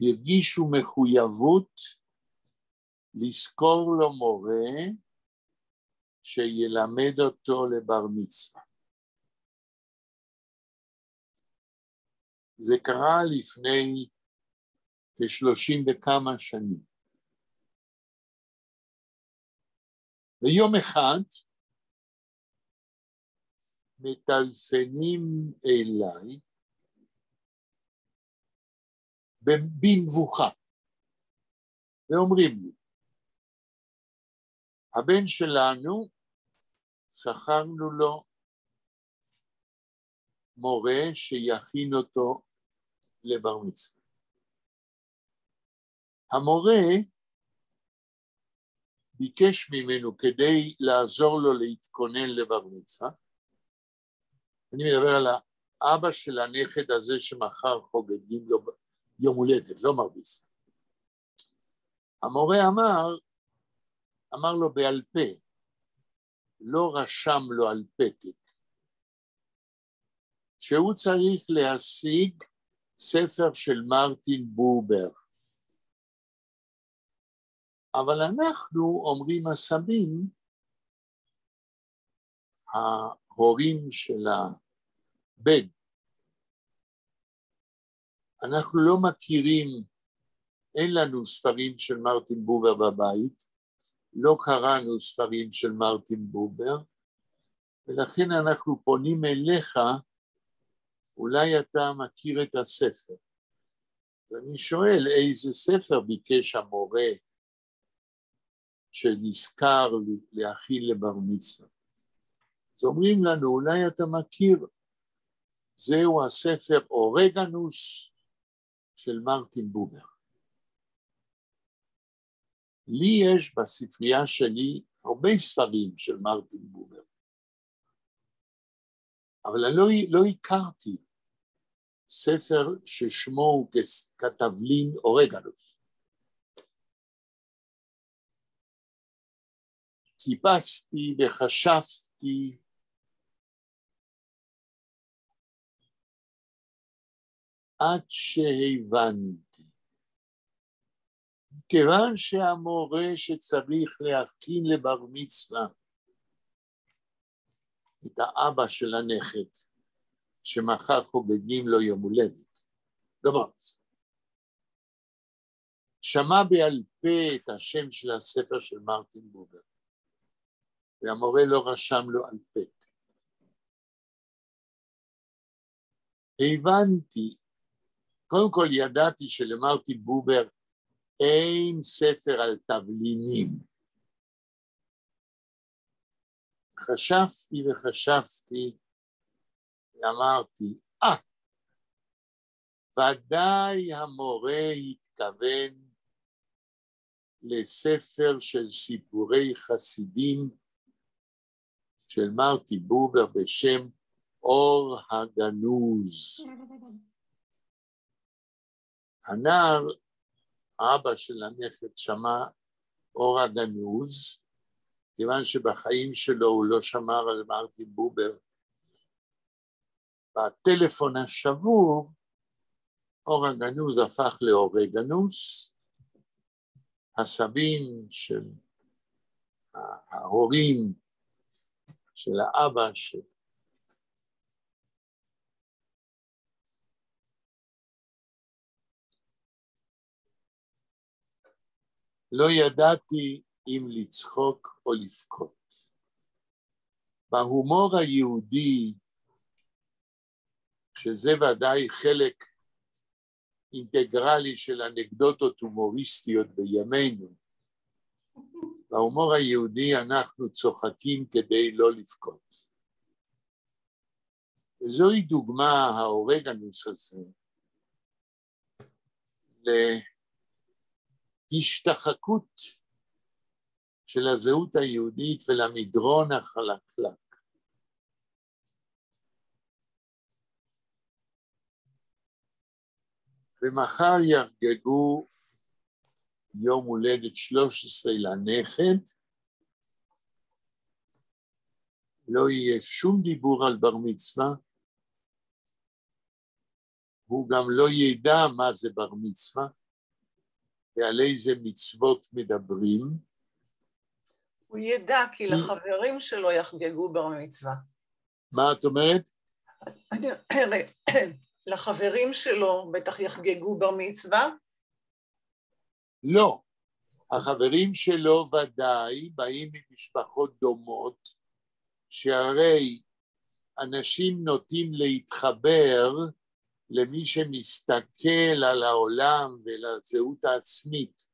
הרגישו מחויבות לזכור לו מורה שילמד אותו לבר מצווה. זה קרה לפני כ30 וכמה שנים. ויום אחד מטלפנים אליי במבוכה ואומרים לי, הבן שלנו, שכרנו לו מורה שיכין אותו לבר מצווה. המורה ביקש ממנו כדי לעזור לו להתכונן לבר מצווה. אני מדבר על האבא של הנכד הזה שמחר חוגגים לו יום הולדת, לא מרביץ. המורה אמר לו בעל פה, לא רשם לו על פתק, שהוא צריך להשיג ספר של מרטין בובר. אבל אנחנו אומרים הסבים, ההורים של הבן, אנחנו לא מכירים, אין לנו ספרים של מרטין בובר בבית, לא קראנו ספרים של מרטין בובר, ולכן אנחנו פונים אליך, אולי אתה מכיר את הספר. אז אני שואל, איזה ספר ביקש המורה שנזכר להכין לבר מצווה? אז אומרים לנו, אולי אתה מכיר, זהו הספר אורגנוס של מרטין בובר. לי יש בספרייה שלי הרבה ספרים של מרטין בובר, אבל אני לא הכרתי ספר ששמו הוא כתבלין אורגנוס. חיפשתי וחשבתי, עד שהבנתי. כיוון שהמורה שצריך להכין לבר מצווה את האבא של הנכד, שמחר חוגגים לו יום הולדת, דבר מצווה. שמע בעל פה את השם של הספר של מרטין בובר, והמורה לא רשם לו על פת. הבנתי, קודם כל ידעתי שלמרטין בובר אין ספר על תבלינים. חשבתי וחשבתי, ואמרתי, ודאי המורה התכוון לספר של סיפורי חסידים של מרטין בובר בשם אור הגנוז. הנער, האבא של הנכד, שמע אור הגנוז, כיוון שבחיים שלו הוא לא שמר על מרטין בובר. בטלפון השבור, אור הגנוז הפך לאורגנוס. הסבים של ההורים של האבא של לא ידעתי אם לצחוק או לבכות. בהומור היהודי, שזה ודאי חלק אינטגרלי של אנקדוטות הומוריסטיות בימינו, בהומור היהודי אנחנו צוחקים כדי לא לבכות. וזוהי דוגמה, האורגנוס הזה, להשתחקות של הזהות היהודית ולמדרון החלקלק. ומחר ירגגו יום הולדת 13 לנכד, לא יהיה שום דיבור על בר מצווה, הוא גם לא ידע מה זה בר מצווה, ועל איזה מצוות מדברים. הוא ידע כי לחברים שלו יחגגו בר מצווה. מה את אומרת? לחברים שלו בטח יחגגו בר מצווה? לא. החברים שלו ודאי באים ממשפחות דומות, שהרי אנשים נוטים להתחבר למי שמסתכל על העולם ולזהות העצמית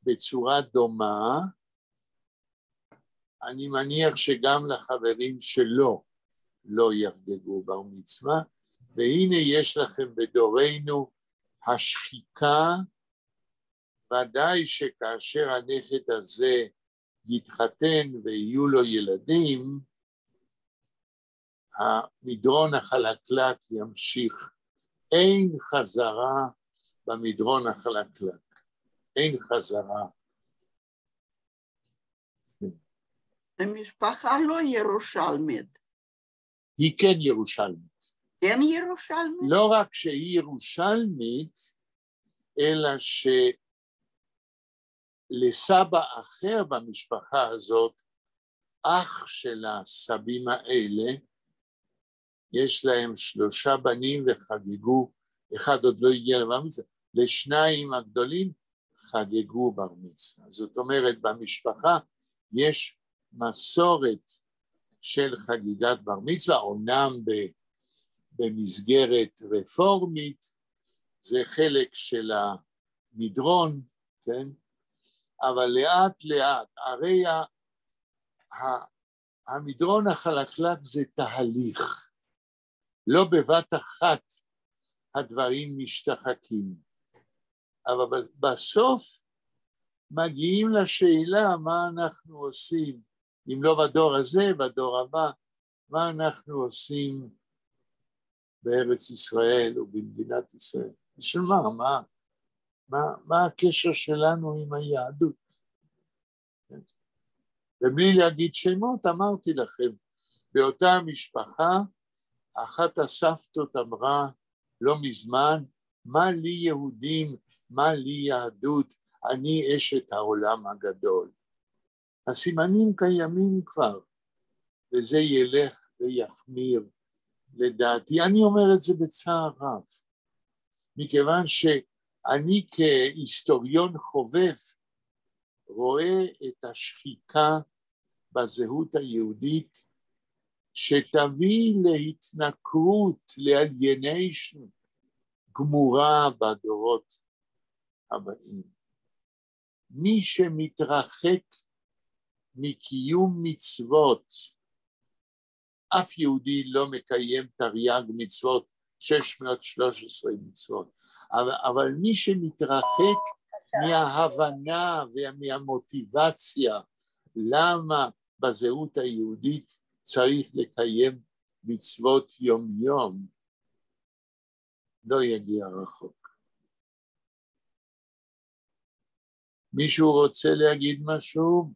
בצורה דומה. אני מניח שגם לחברים שלו לא יחגגו בר מצווה, והנה יש לכם בדורנו השחיקה, ודאי שכאשר הנכד הזה יתחתן ויהיו לו ילדים, המדרון החלקלק ימשיך. אין חזרה במדרון החלקלק, אין חזרה. המשפחה לא ירושלמית. היא כן ירושלמית. כן ירושלמית? לא רק שהיא ירושלמית, אלא שלסבא אחר במשפחה הזאת, אח של הסבים האלה, יש להם 3 בנים וחגגו, אחד עוד לא הגיע לבר מצווה, לשניים הגדולים חגגו בר מצווה. זאת אומרת, במשפחה יש מסורת של חגיגת בר מצווה, אומנם במסגרת רפורמית, זה חלק של המדרון, כן? אבל לאט לאט, הרי המדרון החלקלק זה תהליך, לא בבת אחת הדברים משתחקים, אבל בסוף מגיעים לשאלה מה אנחנו עושים, אם לא בדור הזה, בדור הבא, מה אנחנו עושים בארץ ישראל או במדינת ישראל. בשביל מה הקשר שלנו עם היהדות? ובלי להגיד שמות, אמרתי לכם, באותה משפחה, אחת הסבתות אמרה לא מזמן, מה לי יהודים, מה לי יהדות, אני אשת העולם הגדול. הסימנים קיימים כבר, וזה ילך ויחמיר לדעתי. אני אומר את זה בצער רב, מכיוון שאני כהיסטוריון חובב רואה את השחיקה בזהות היהודית, שתביא להתנכרות, לאלייניישן גמורה בדורות הבאים. מי שמתרחק מקיום מצוות, אף יהודי לא מקיים תרי"ג מצוות, 613 מצוות, אבל מי שמתרחק מההבנה ומהמוטיבציה למה בזהות היהודית צריך לקיים מצוות יום יום, לא יגיע רחוק. מישהו רוצה להגיד משהו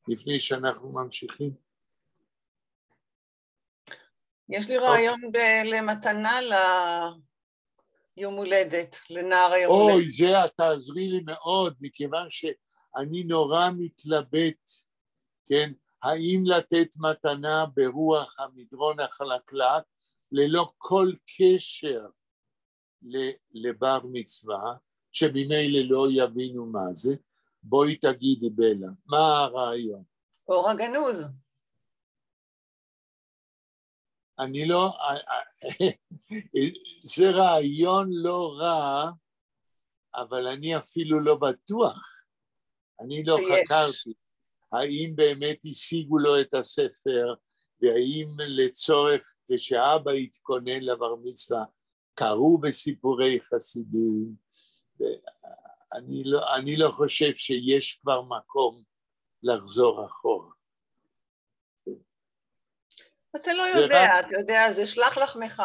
לפני שאנחנו ממשיכים? יש לי רעיון למתנה ליום הולדת, לנער היום הולדת. אוי, זה את תעזרי לי מאוד, מכיוון שאני נורא מתלבט, כן, האם לתת מתנה ברוח המדרון החלקלק, ללא כל קשר לבר מצווה, שממילא לא יבינו מה זה. בואי תגידי בלה, מה הרעיון? אור הגנוז. אני לא, זה רעיון לא רע, אבל אני אפילו לא בטוח. אני לא חקרתי. האם באמת השיגו לו את הספר, והאם לצורך כשאבא התכונן לבר מצווה, קראו בסיפורי חסידים, אני לא חושב שיש כבר מקום לחזור אחורה. אתה לא יודע, אתה יודע, זה שלח לחמך.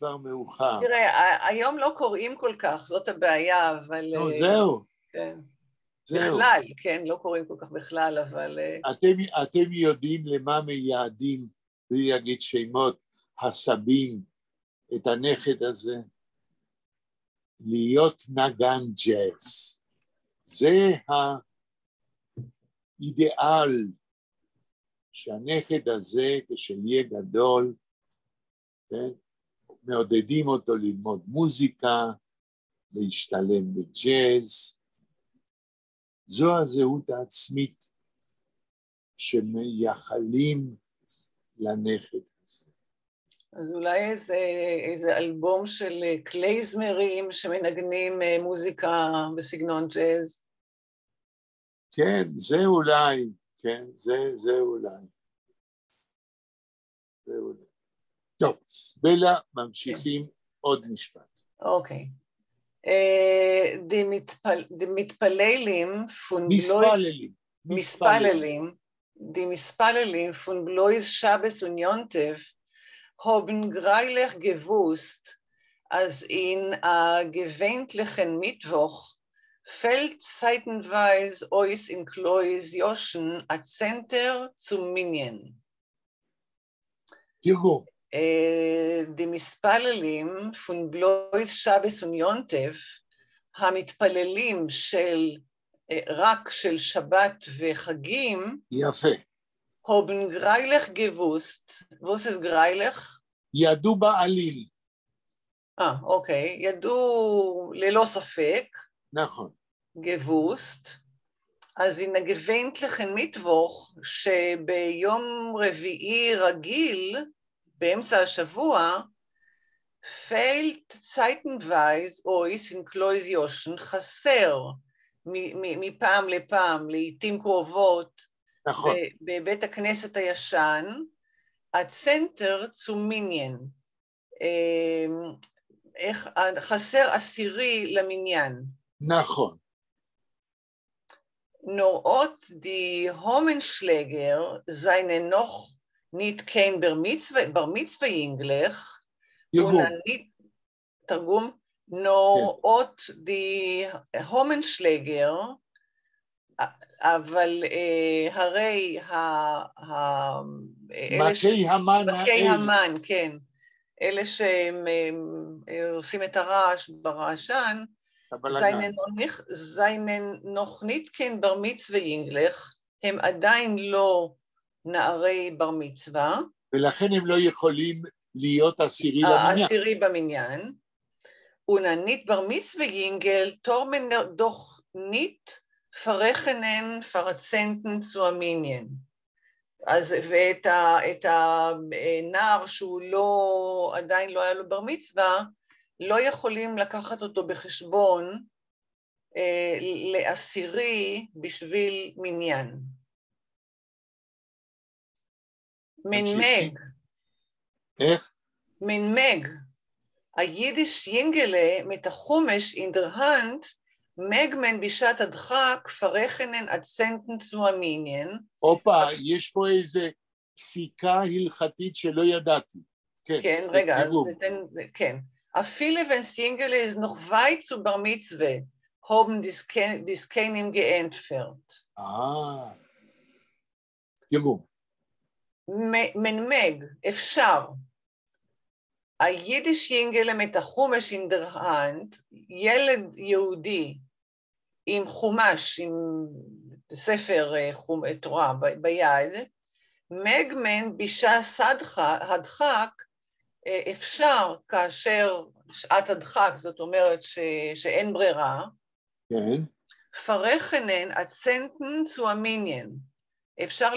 כבר מאוחר. תראה, היום לא קוראים כל כך, זאת הבעיה, אבל... נו, זהו. כן. זהו. בכלל, כן, לא קוראים כל כך בכלל, אבל... אתם יודעים למה מייעדים, בלי להגיד שמות, הסבים, את הנכד הזה? להיות נגן ג'אז. זה האידיאל שהנכד הזה, כשיהיה גדול, כן, מעודדים אותו ללמוד מוזיקה, להשתלם בג'אז. זו הזהות העצמית שמייחלים לנכד הזה. אז אולי איזה אלבום של קלייזמרים שמנגנים מוזיקה בסגנון ג'אז. כן, זה אולי, כן, זה אולי. זה אולי. טוב, בלה, ממשיכים עוד משפט. אוקיי. די מתפללים פון בלויז שבס und Jontef haben greilich gewusst, als in a gewöhnlichen Mittwoch fällt zeitenweise ois in Klois Joschen a Center zum Minyan. תראו. די מתפללים פון בלויז שבס und Jontef, המתפללים רק של שבת וחגים, יפה. haben greilich gewusst. Was ist greilich? ידעו בעליל. אוקיי. ידעו ללא ספק. נכון. gewusst. אז in a gewöhnlichen Mittwoch, שביום רביעי רגיל, באמצע השבוע, fehlt zeitenweise ois in Klois Joschen, חסר מפעם לפעם, לעתים קרובות, נכון. בבית הכנסת הישן, הצנטר zum Minyan. חסר עשירי למניין. נכון. נוראות די הומנשלגר seine noch nicht kein בר מצווה יינגלך, תרגום, נוראות די הומנשלגר, אבל הרי מקי המן המן, כן, אלה שהם עושים את הרעש ברעשן, זיינן noch nicht kein בר מצווה יינגלך, הם עדיין לא נערי בר מצווה. ולכן הם לא יכולים להיות עשירי למניין. עשירי במניין. וננית בר מצווה יינגל, תורמן דוח נית, פרחנן פרצנטן צו המניין. אז ואת הנער שהוא עדיין לא היה לו בר מצווה, לא יכולים לקחת אותו בחשבון לעשירי בשביל מניין. מנמג. איך? מנמג. היידיש יינגלה מתחומש אין דר הנד, מגמן בשעת הדחק פרחנן עד סנטן צו המניין. אופה, יש פה איזה פסיקה הלכתית שלא ידעתי. כן, רגע, אז כן. אפילו wenn Jingele ist noch weit zu Bar Mitzvah, haben die Skenim geentfert. תראו. מנמג, אפשר. היידיש יינגלה מתחומש אין דר הנד, ילד יהודי עם חומש, עם ספר תורה ביד, מגמן בשעת הדחק, אפשר כאשר שעת הדחק, זאת אומרת שאין ברירה, כן. פרחנן הצנטן צו המניין. אפשר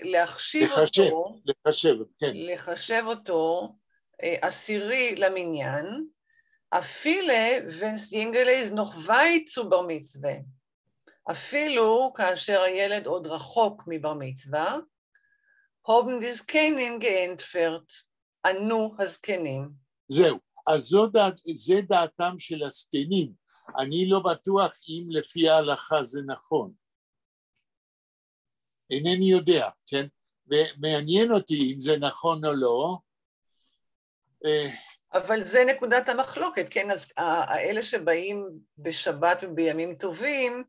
להחשיב אותו, לחשב אותו עשירי למניין, אפילו wenn Jingele ist noch weit zu בר מצווה. אפילו כאשר הילד עוד רחוק מבר מצווה, haben die Skenim geentfert, ענו הזקנים. זהו, אז זה דעתם של הזקנים. אני לא בטוח אם לפי ההלכה זה נכון. אינני יודע, כן? ומעניין אותי אם זה נכון או לא. אבל זה נקודת המחלוקת, כן? אז האלה שבאים בשבת ובימים טובים,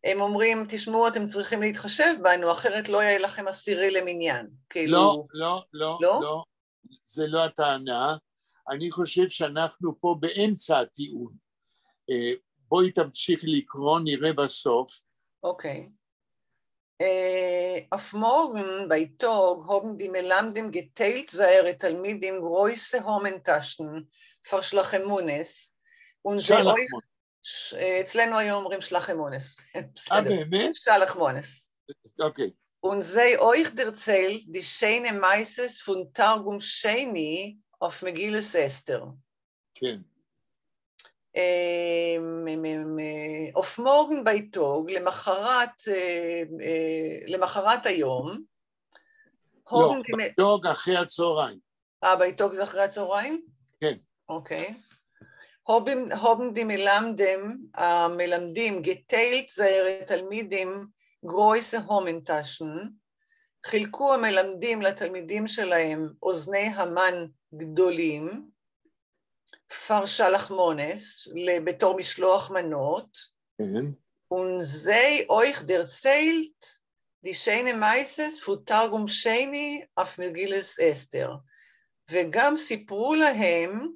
הם אומרים, תשמעו, אתם צריכים להתחשב בנו, אחרת לא יהיה לכם עשירי למניין. כאילו... לא, זה לא הטענה. אני חושב שאנחנו פה באמצע הטיעון. בואי תמשיך לקרוא, נראה בסוף. אוקיי. Auf morgen bei Tag haben die Melamdim geteilt seine Talmidim große Homentaschen verschlachemונס. שלחמון. אצלנו היום אומרים שלחמונס. באמת? שלחמונס. אוקיי. Und sei euch erzählt die schöne Meises von Targum Sheni auf Megillas Esther. כן. auf morgen bei Tag, למחרת היום. לא, בטוג אחרי הצהריים. בטוג זה אחרי הצהריים? כן. אוקיי. haben die המלמדים geteilt seine תלמידים große Homentaschen, חילקו המלמדים לתלמידים שלהם אוזני המן גדולים, פרשלחמונס, בתור משלוח מנות, und sie euch erzählt die schöne Meises von Targum Sheni auf Megillas Esther. וגם סיפרו להם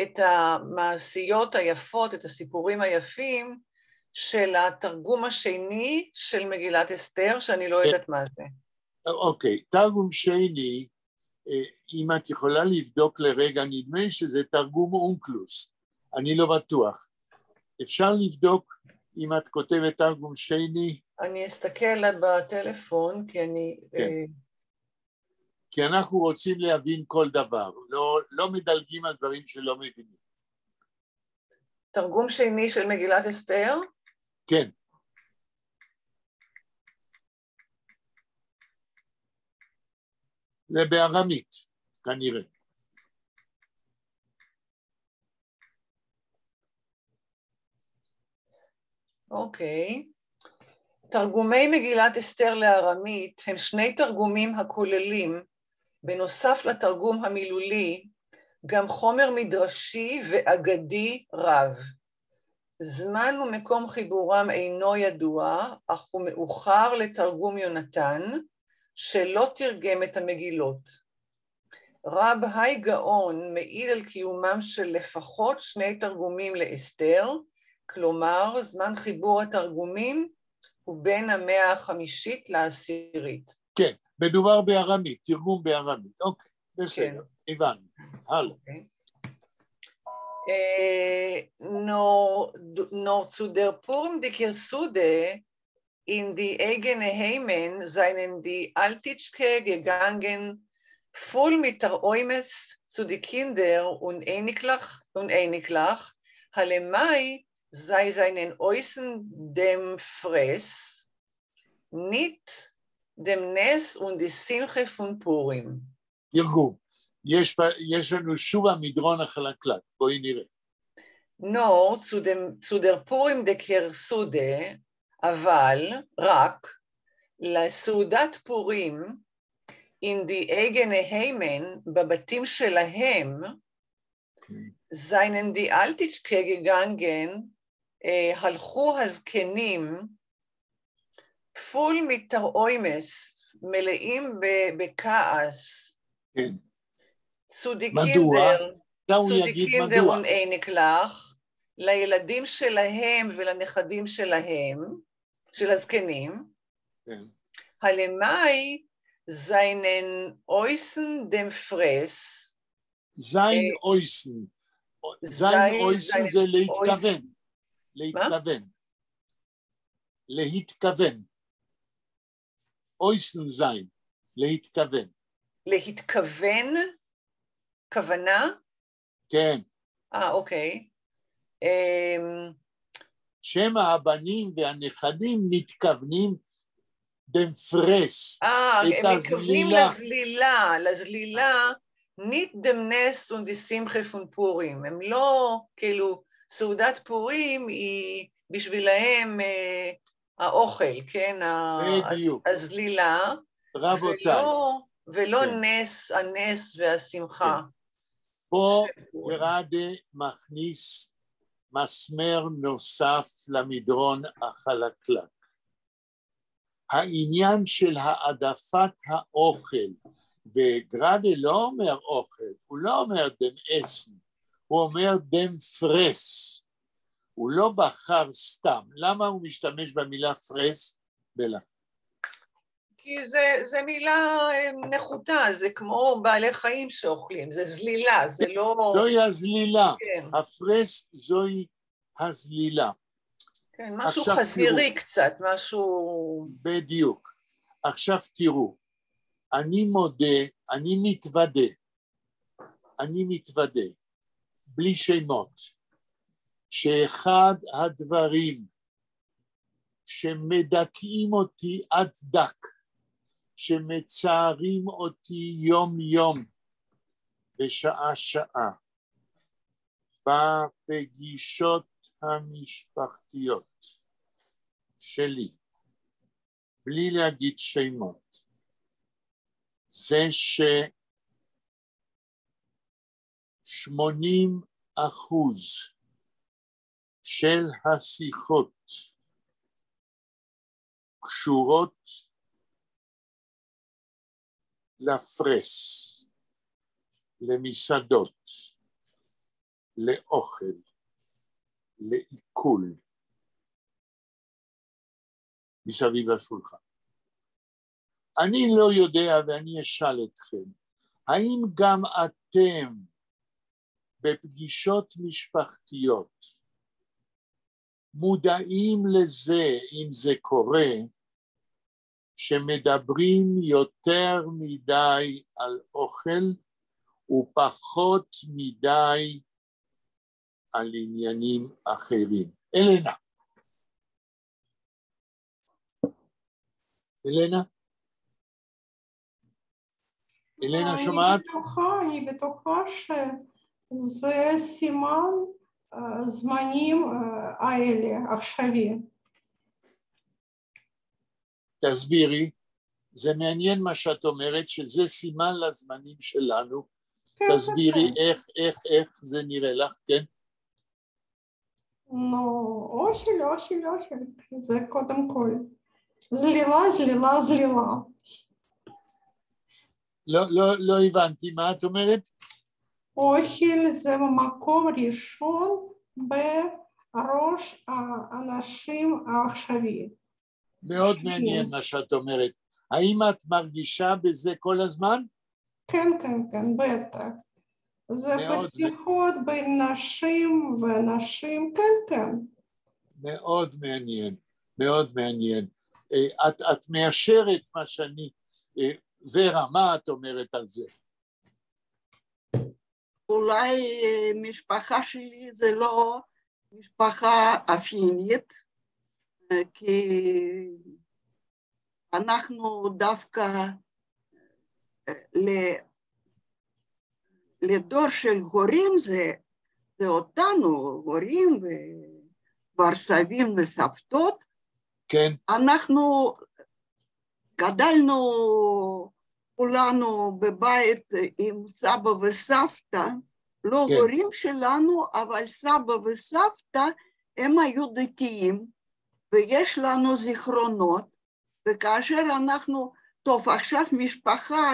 את המעשיות היפות, את הסיפורים היפים, של התרגום השני של מגילת אסתר, שאני לא יודעת מה זה. אוקיי, תרגום שני, אם את יכולה לבדוק לרגע, נדמה שזה תרגום אונקלוס, אני לא בטוח. אפשר לבדוק אם את כותבת תרגום שני? אני אסתכל בטלפון, כי אני... כן. כי אנחנו רוצים להבין כל דבר, לא מדלגים על דברים שלא מבינים. תרגום שני של מגילת אסתר? כן. זה בארמית, כנראה. אוקיי. תרגומי מגילת אסתר לארמית הם שני תרגומים הכוללים, בנוסף לתרגום המילולי, גם חומר מדרשי ואגדי רב. זמן ומקום חיבורם אינו ידוע, אך הוא מאוחר לתרגום יונתן, שלא תרגם את המגילות. רב היי גאון מעיד על קיומם של לפחות שני תרגומים לאסתר, כלומר, זמן חיבור התרגומים הוא בין המאה החמישית לעשירית. כן, מדובר בארמית, תרגום בארמית. אוקיי, בסדר, הבנו. הלאה. Nur zu der Purim die Kirsude in die eigene Heimen seien die Altitschke gegangen, voll mit der Oimes zu die Kinder und Einiglach, Halemai sei seinen Äußern dem Fress, nicht dem Ness und die Simche von Purim. תרגום. יש לנו שוב המדרון החלקלק, בואי נראה. No, zu der Purim de Kirsude, אבל רק לסעודת פורים, in die eigene Heimen, בבתים שלהם, seinen die Altitschke gegangen, הלכו הזקנים, פול מתרעומס, מלאים בכעס, כן. zu die מדוע? Kinder und Einiglach, לילדים שלהם ולנכדים שלהם, של הזקנים, הלמאי seinen Äußern dem Fress, זין אויסן, זין אויסן זה להתכוון, להתכוון, אויסן זין, להתכוון. להתכוון? כוונה? כן. אוקיי. שם הבנים והנכדים מתכוונים במפרס, את הם מתכוונים לזלילה, nicht dem Nest und die Simche von פורים. הם לא, כאילו, סעודת פורים היא בשבילהם האוכל, כן? בדיוק. הזלילה. רבותיי. ולא הנס והשמחה. פה גרדה מכניס מסמר נוסף למדרון החלקלק. העניין של העדפת האוכל, וגרדה לא אומר אוכל, הוא לא אומר דם אסן, הוא אומר דם פרס, הוא לא בחר סתם. למה הוא משתמש במילה פרס? בלה. כי זה מילה נחותה, זה כמו בעלי חיים שאוכלים, זה זלילה, זה לא... זוהי הזלילה, כן. הפרס זוהי הזלילה. כן, משהו חזירי תראו, קצת, משהו... בדיוק. עכשיו תראו, אני מודה, אני מתוודה, בלי שמות, שאחד הדברים שמדכאים אותי עד דק, שמצערים אותי יום יום ושעה שעה, בפגישות המשפחתיות שלי, בלי להגיד שמות, זה ש80% של השיחות קשורות לפרס, למסעדות, לאוכל, לעיכול, מסביב לשולחן. אני לא יודע ואני אשאל אתכם, האם גם אתם בפגישות משפחתיות מודעים לזה, אם זה קורה, שמדברים יותר מדי על אוכל ופחות מדי על עניינים אחרים? אלנה. אלנה? אלנה שומעת? אני בטוחה שזה סימן זמנים האלה, עכשווי. תסבירי, זה מעניין מה שאת אומרת, שזה סימן לזמנים שלנו. כן, תסבירי כן. איך זה נראה לך, כן? אוכל, זה קודם כל. זלילה. לא הבנתי, מה את אומרת? אוכל זה מקום ראשון בראש האנשים העכשווי. מאוד מעניין מה שאת אומרת. האם את מרגישה בזה כל הזמן? כן, בטח. זה בשיחות בין נשים ונשים, כן. מאוד מעניין. את מאשרת מה שאני... ורה, מה את אומרת על זה? אולי משפחה שלי זה לא משפחה אפיינית, כי אנחנו דווקא לדור של הורים זה אותנו, הורים וכבר סבים וסבתות, כן. אנחנו גדלנו כולנו בבית עם סבא וסבתא, לא כן. הורים שלנו, אבל סבא וסבתא הם היו דתיים, ויש לנו זיכרונות, וכאשר אנחנו, טוב, עכשיו משפחה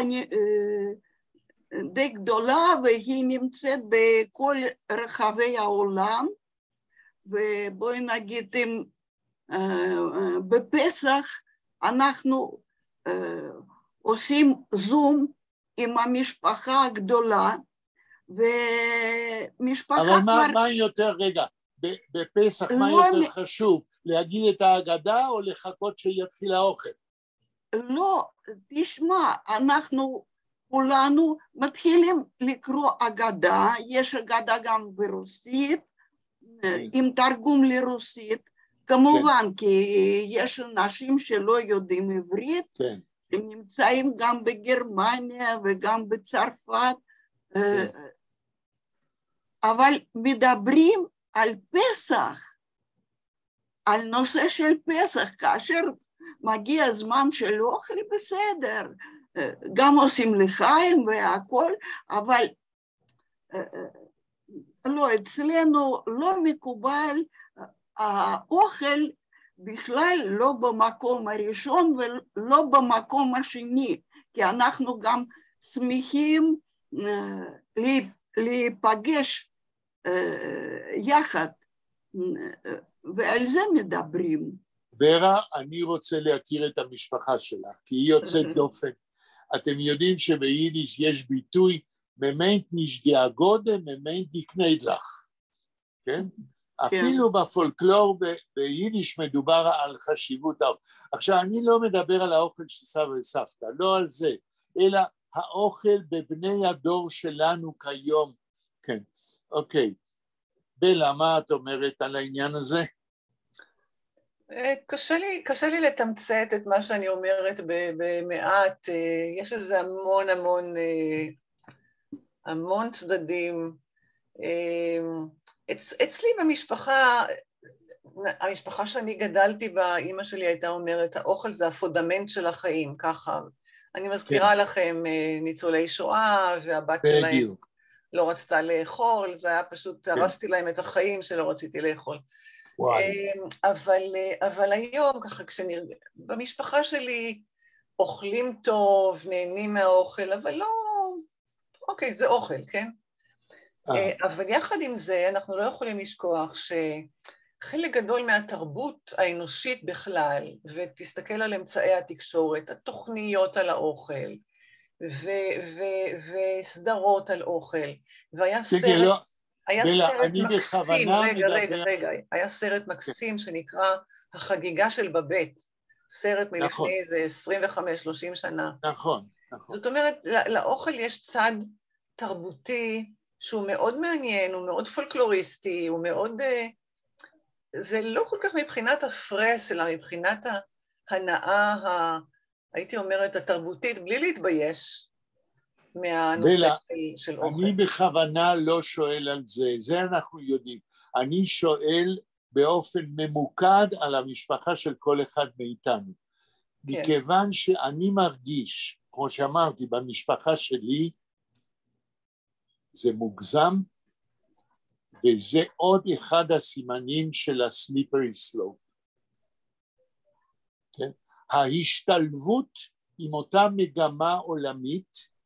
די גדולה, והיא נמצאת בכל רחבי העולם, ובואי נגיד, בפסח אנחנו עושים זום עם המשפחה הגדולה, ומשפחה אבל מה יותר, רגע, בפסח מה יותר חשוב, להגיד את ההגדה או לחכות שיתחיל האוכל? לא, תשמע, אנחנו כולנו מתחילים לקרוא הגדה, יש הגדה גם ברוסית, עם תרגום לרוסית, כמובן, כי יש אנשים שלא יודעים עברית, הם נמצאים גם בגרמניה וגם בצרפת, אבל מדברים על פסח, על נושא של פסח, כאשר מגיע זמן של אוכל בסדר, גם עושים לחיים והכל, אבל לא, אצלנו לא מקובל, האוכל בכלל לא במקום הראשון ולא במקום השני, כי אנחנו גם שמחים להיפגש יחד, ועל זה מדברים. ורה, אני רוצה להכיר את המשפחה שלה, כי היא יוצאת דופן. אתם יודעים שביידיש יש ביטוי, ממנט נשגע גודה, ממנט נקנית לך. כן? אפילו בפולקלור ביידיש מדובר על חשיבות האוכל. עכשיו, אני לא מדבר על האוכל של סבא וסבתא, לא על זה, אלא האוכל בבני הדור שלנו כיום. כן, אוקיי. בלה, מה את אומרת על העניין הזה? קשה לי לתמצת את מה שאני אומרת במעט, יש לזה המון צדדים. אצלי במשפחה, המשפחה שאני גדלתי בה, אמא שלי הייתה אומרת, האוכל זה הפונדמנט של החיים, ככה. אני מזכירה לכם ניצולי שואה, והבת שלהם לא רצתה לאכול, זה היה פשוט, הרסתי להם את החיים שלא רציתי לאכול. אבל היום, ככה, במשפחה שלי אוכלים טוב, נהנים מהאוכל, אבל לא, אוקיי, זה אוכל, כן? אבל יחד עם זה, אנחנו לא יכולים לשכוח שחלק גדול מהתרבות האנושית בכלל, ותסתכל על אמצעי התקשורת, התוכניות על האוכל, וסדרות על אוכל, והיה סרט... היה סרט מקסים, היה סרט מקסים שנקרא החגיגה של בבית, סרט מלפני איזה 25-30 שנה. נכון. זאת אומרת, לאוכל יש צד תרבותי שהוא מאוד מעניין, הוא מאוד פולקלוריסטי, הוא מאוד... זה לא כל כך מבחינת הפרס, אלא מבחינת ההנאה, הייתי אומרת, התרבותית, בלי להתבייש. מהנושא של אוכל. אני בכוונה לא שואל על זה, זה אנחנו יודעים. אני שואל באופן ממוקד על המשפחה של כל אחד מאיתנו. מכיוון שאני מרגיש, כמו שאמרתי, במשפחה שלי, זה מוגזם, וזה עוד אחד הסימנים של הסליפרי סלופ. כן? ההשתלבות עם אותה מגמה עולמית,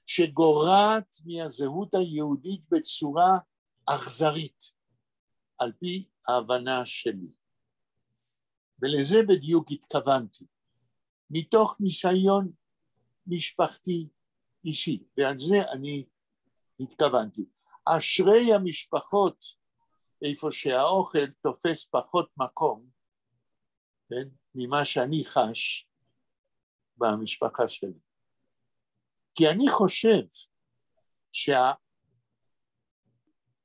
שגורעת מהזהות היהודית בצורה אכזרית, על פי ההבנה שלי. ולזה בדיוק התכוונתי, מתוך ניסיון משפחתי אישי, ועל זה אני התכוונתי. אשרי המשפחות, איפה שהאוכל תופס פחות מקום, כן, ממה שאני חש במשפחה שלי. כי אני חושב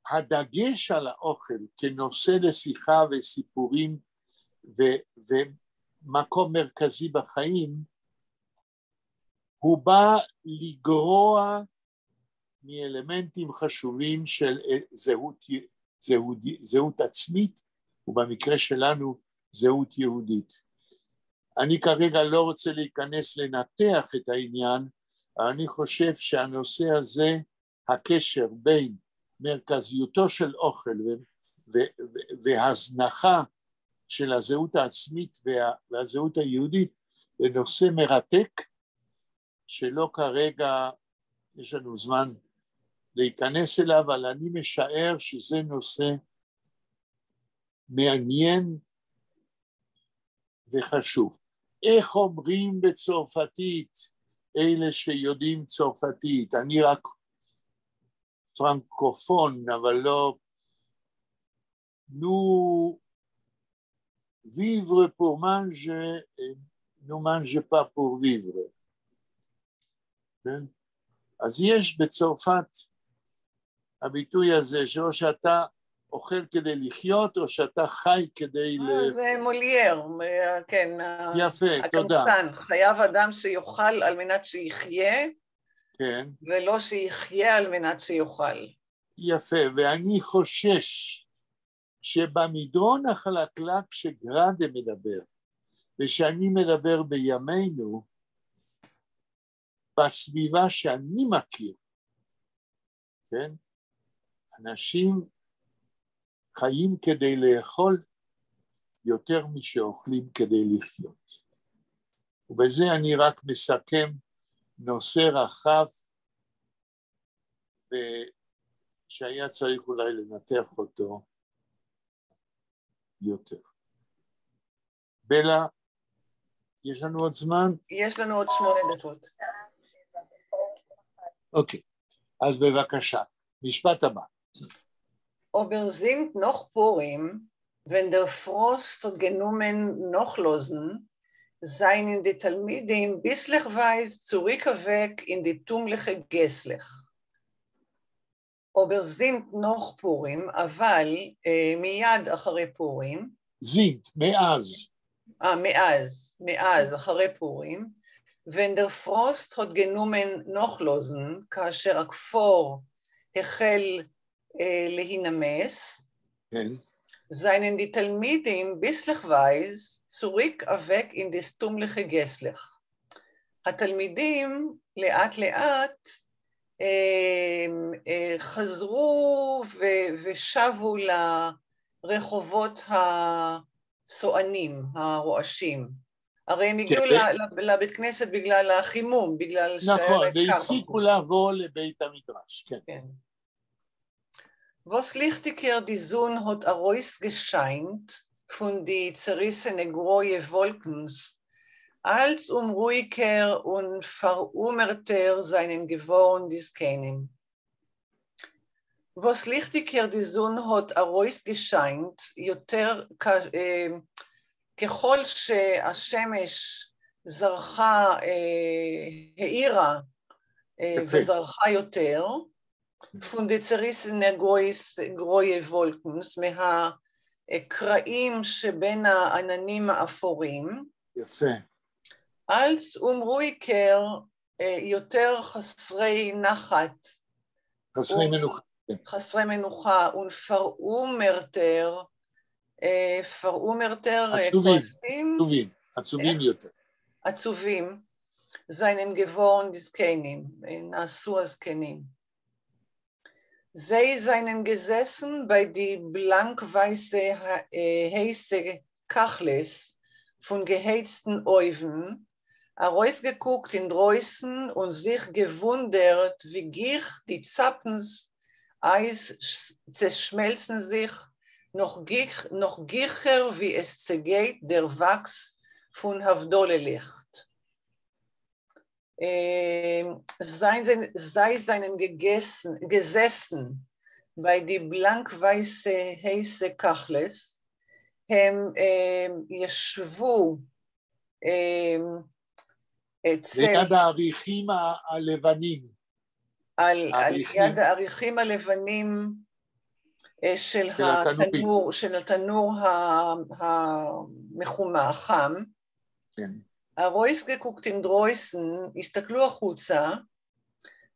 שהדגש על האוכל כנושא לשיחה וסיפורים ומקום מרכזי בחיים, הוא בא לגרוע מאלמנטים חשובים של זהות עצמית, ובמקרה שלנו זהות יהודית. אני כרגע לא רוצה להיכנס לנתח את העניין, אני חושב שהנושא הזה, הקשר בין מרכזיותו של אוכל והזנחה של הזהות העצמית והזהות היהודית, זה נושא מרתק, שלא כרגע יש לנו זמן להיכנס אליו, אבל אני משער שזה נושא מעניין וחשוב. איך אומרים בצרפתית, אלה שיודעים צרפתית, אני רק פרנקופון, אבל לא, nous vivre pour manger, nous manger pas pour vivre. אז יש בצרפת הביטוי הזה, שאו שאתה אוכל כדי לחיות, או שאתה חי כדי... זה מולייר, כן. יפה, תודה. הקמצן, חייב אדם שיאכל על מנת שיחיה, כן. ולא שיחיה על מנת שיאכל. יפה, ואני חושש שבמדרון החלקלק שגרדה מדבר, ושאני מדבר בימינו, בסביבה שאני מכיר, כן? אנשים חיים כדי לאכול יותר משאוכלים כדי לחיות. ובזה אני רק מסכם נושא רחב, שהיה צריך אולי לנתח אותו יותר. בלה, יש לנו עוד זמן? יש לנו עוד 8 דקות. אוקיי, אז בבקשה, משפט הבא. Aber sind noch Purim, wenn der Frost und Genommen noch losen, seien die Talmidim bislechweise zurückweg in die tumliche Geslech. Aber sind noch Purim, אבל מיד אחרי פורים, sind, מאז. מאז אחרי פורים, wenn der Frost hat genommen noch losen, כאשר הכפור החל להינמס, כן. seien die Talmidim bislechweise zurückweg in die tumliche Geslech. התלמידים לאט לאט חזרו ושבו לרחובות הסוענים, הרועשים. הרי הם הגיעו לבית כנסת בגלל החימום, בגלל נכון, והפסיקו לבוא לבית המדרש, כן. Was Lichtiger die Sonne hat herausgescheint von die zerrissene große Wolkens, als ruhiger und verummerter seinen geworden des Kennen. Was Lichtiger die Sonne hat herausgescheint, יותר ככל שהשמש זרחה, האירה וזרחה יותר, von der zerrissene große Wolkens, מהקרעים שבין העננים האפורים, יפה. als ruhiger, יותר חסרי נחת, חסרי מנוחה, verummerter, עצובים יותר. עצובים, seinen geworden des Kenim, נעשו הזקנים. Sie seien gesessen bei die blank-weiße heiße Kachles von geheizten Oven, herausgeguckt in Dreußen und sich gewundert, wie gier die Zappens Eis zerschmelzen sich, noch gicher, wie es zergeht der Wachs von Havdolelicht. Sei seinen gesessen bei die blank-weiße heiße Kachles, הם ישבו ליד העריכים הלבנים. על יד העריכים הלבנים של התנור החם. כן. הרויסגקוקט in Dreußen הסתכלו החוצה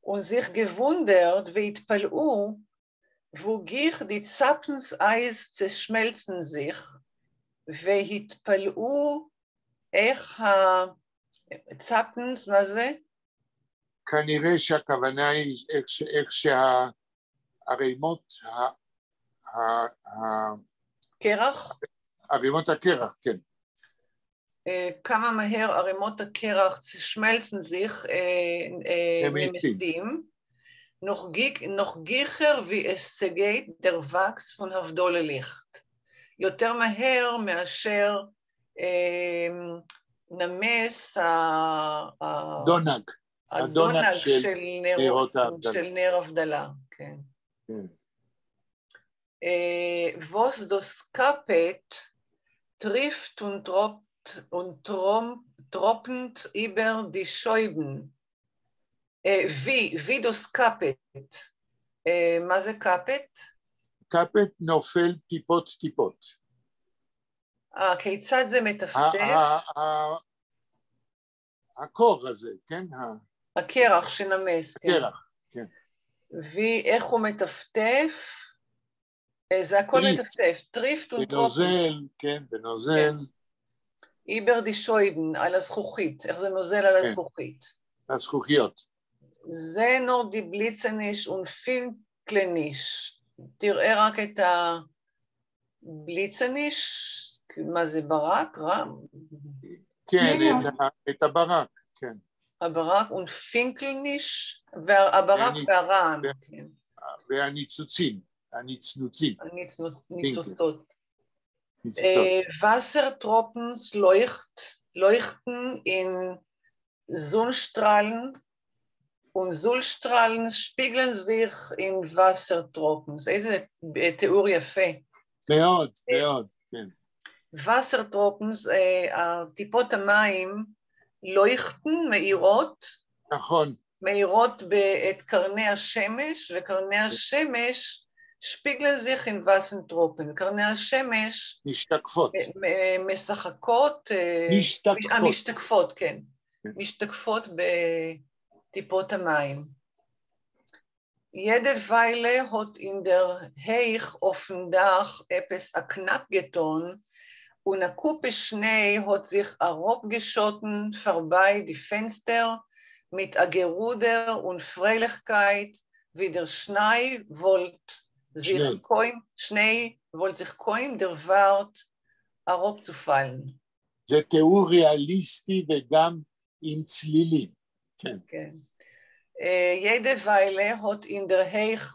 und sich gewundert והתפלאו, wogich die Zappenseis zerschmelzen sich, והתפלאו איך הצפנס, מה זה? כנראה שהכוונה היא איך שהערימות קרח? ערימות הקרח, כן. כמה מהר ערימות הקרח schmelzen sich נמסים, noch gicher wie es zergeht der Wachs von Havdolelicht. יותר מהר מאשר נמס הדונג של נר הבדלה. כן. Was das Kapet trifft und tropft über die Scheiben. wie das Kapet. מה זה קפט? קפט נופל טיפות טיפות. כיצד זה מטפטף? הקור הזה, כן? הקרח שנמס. הקרח, כן. ואיך הוא מטפטף? זה הכל מטפטף. טריפט und בנוזל, כן, בנוזל. איבר די שוידן, על הזכוכית. איך זה נוזל על הזכוכית? הזכוכיות. זה נור די בליצניש und finklenisch תראה רק את הבליצניש, מה זה ברק? רם? כן, את הברק, כן. הברק ופינקלניש, והברק והרעם, כן. והניצוצים, הנצנוצים. הניצוצות. Wassertropfen leuchten in Sonnenstrahlen und Sonnenstrahlen spiegeln sich in Wassertropfen. איזה תיאור יפה. מאוד, מאוד, כן. Wassertropfen, טיפות המים, leuchten, מאירות. נכון. מאירות את קרני השמש, וקרני השמש שפיגלן זיך עם וסנטרופן, קרני השמש משתקפות. משחקות, משתקפות, כן, משתקפות בטיפות המים. Jede Weile hat in der Heich offendach etwas Knackgeton und eine Kuppe Schnee hat sich herabgeschossen vorbei die Fenster mit a Geruder und Freilichkeit wie der Schnee wollte sich kaum der Wart herabzufallen. זה תיאור ריאליסטי וגם עם צלילים. כן. כן. Jede Weile hat in der Heich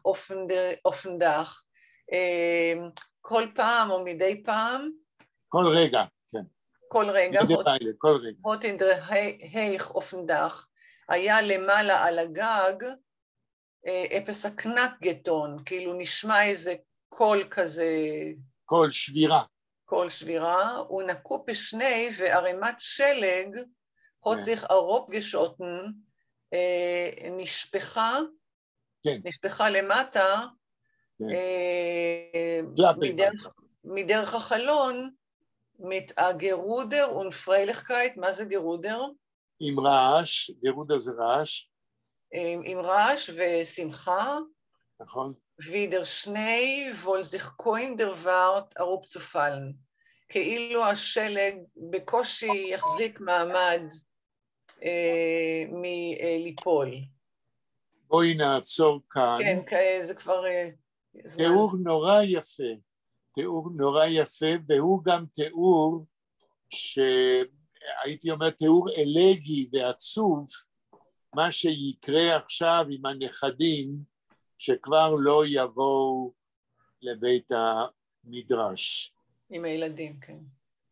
offendach, כל פעם או מדי פעם, כל רגע, כן. כל רגע, כל רגע. hat in der Heich offendach, היה למעלה על הגג, אפס הקנק גטון, כאילו נשמע איזה קול כזה, קול שבירה. קול שבירה, ונקו בשני וערימת שלג, hat sich herabgeschossen, נשפחה למטה, מדרך החלון, mit a Geruder und Freilichkeit, מה זה גרודר? עם רעש, גרודר זה רעש. עם רעש ושמחה. נכון. וידר שני וול sich kaum der Wart herabzufallen. כאילו השלג בקושי יחזיק מעמד מליפול. בואי נעצור כאן. כן, זה כבר זמן. תיאור נורא יפה. תיאור נורא יפה, והוא גם תיאור שהייתי אומר תיאור אלגי ועצוב, מה שיקרה עכשיו עם הנכדים שכבר לא יבואו לבית המדרש. עם הילדים, כן.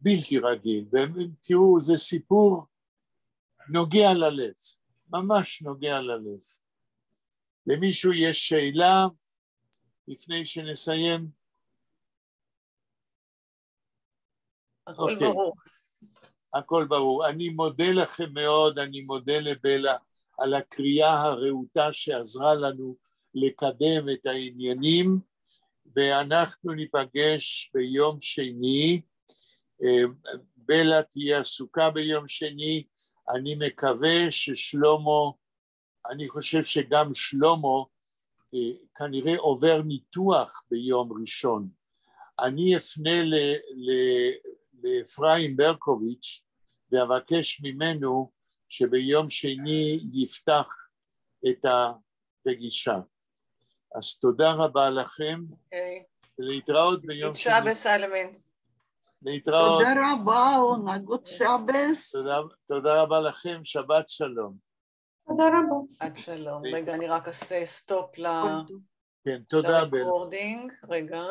בלתי רגיל, ותראו, זה סיפור נוגע ללב, ממש נוגע ללב. למישהו יש שאלה לפני שנסיים? הכל ברור. הכל ברור. אני מודה לכם מאוד, אני מודה לבלה על הקריאה הרעותה שעזרה לנו לקדם את העניינים, ואנחנו ניפגש ביום שני. בלה תהיה עסוקה ביום שני, אני מקווה ששלמה, אני חושב שגם שלמה כנראה עובר ניתוח ביום ראשון. אני אפנה לאפרים ברקוביץ' ואבקש ממנו שביום שני יפתח את הפגישה. אז תודה רבה לכם, להתראות ביום שני. שבס אלמין. להתראות. תודה רבה, ונגות שבס. תודה רבה לכם, שבת שלום. תודה רבה. עד שלום. רגע, אני רק אעשה סטופ כן, תודה בלה. לרקורדינג. רגע.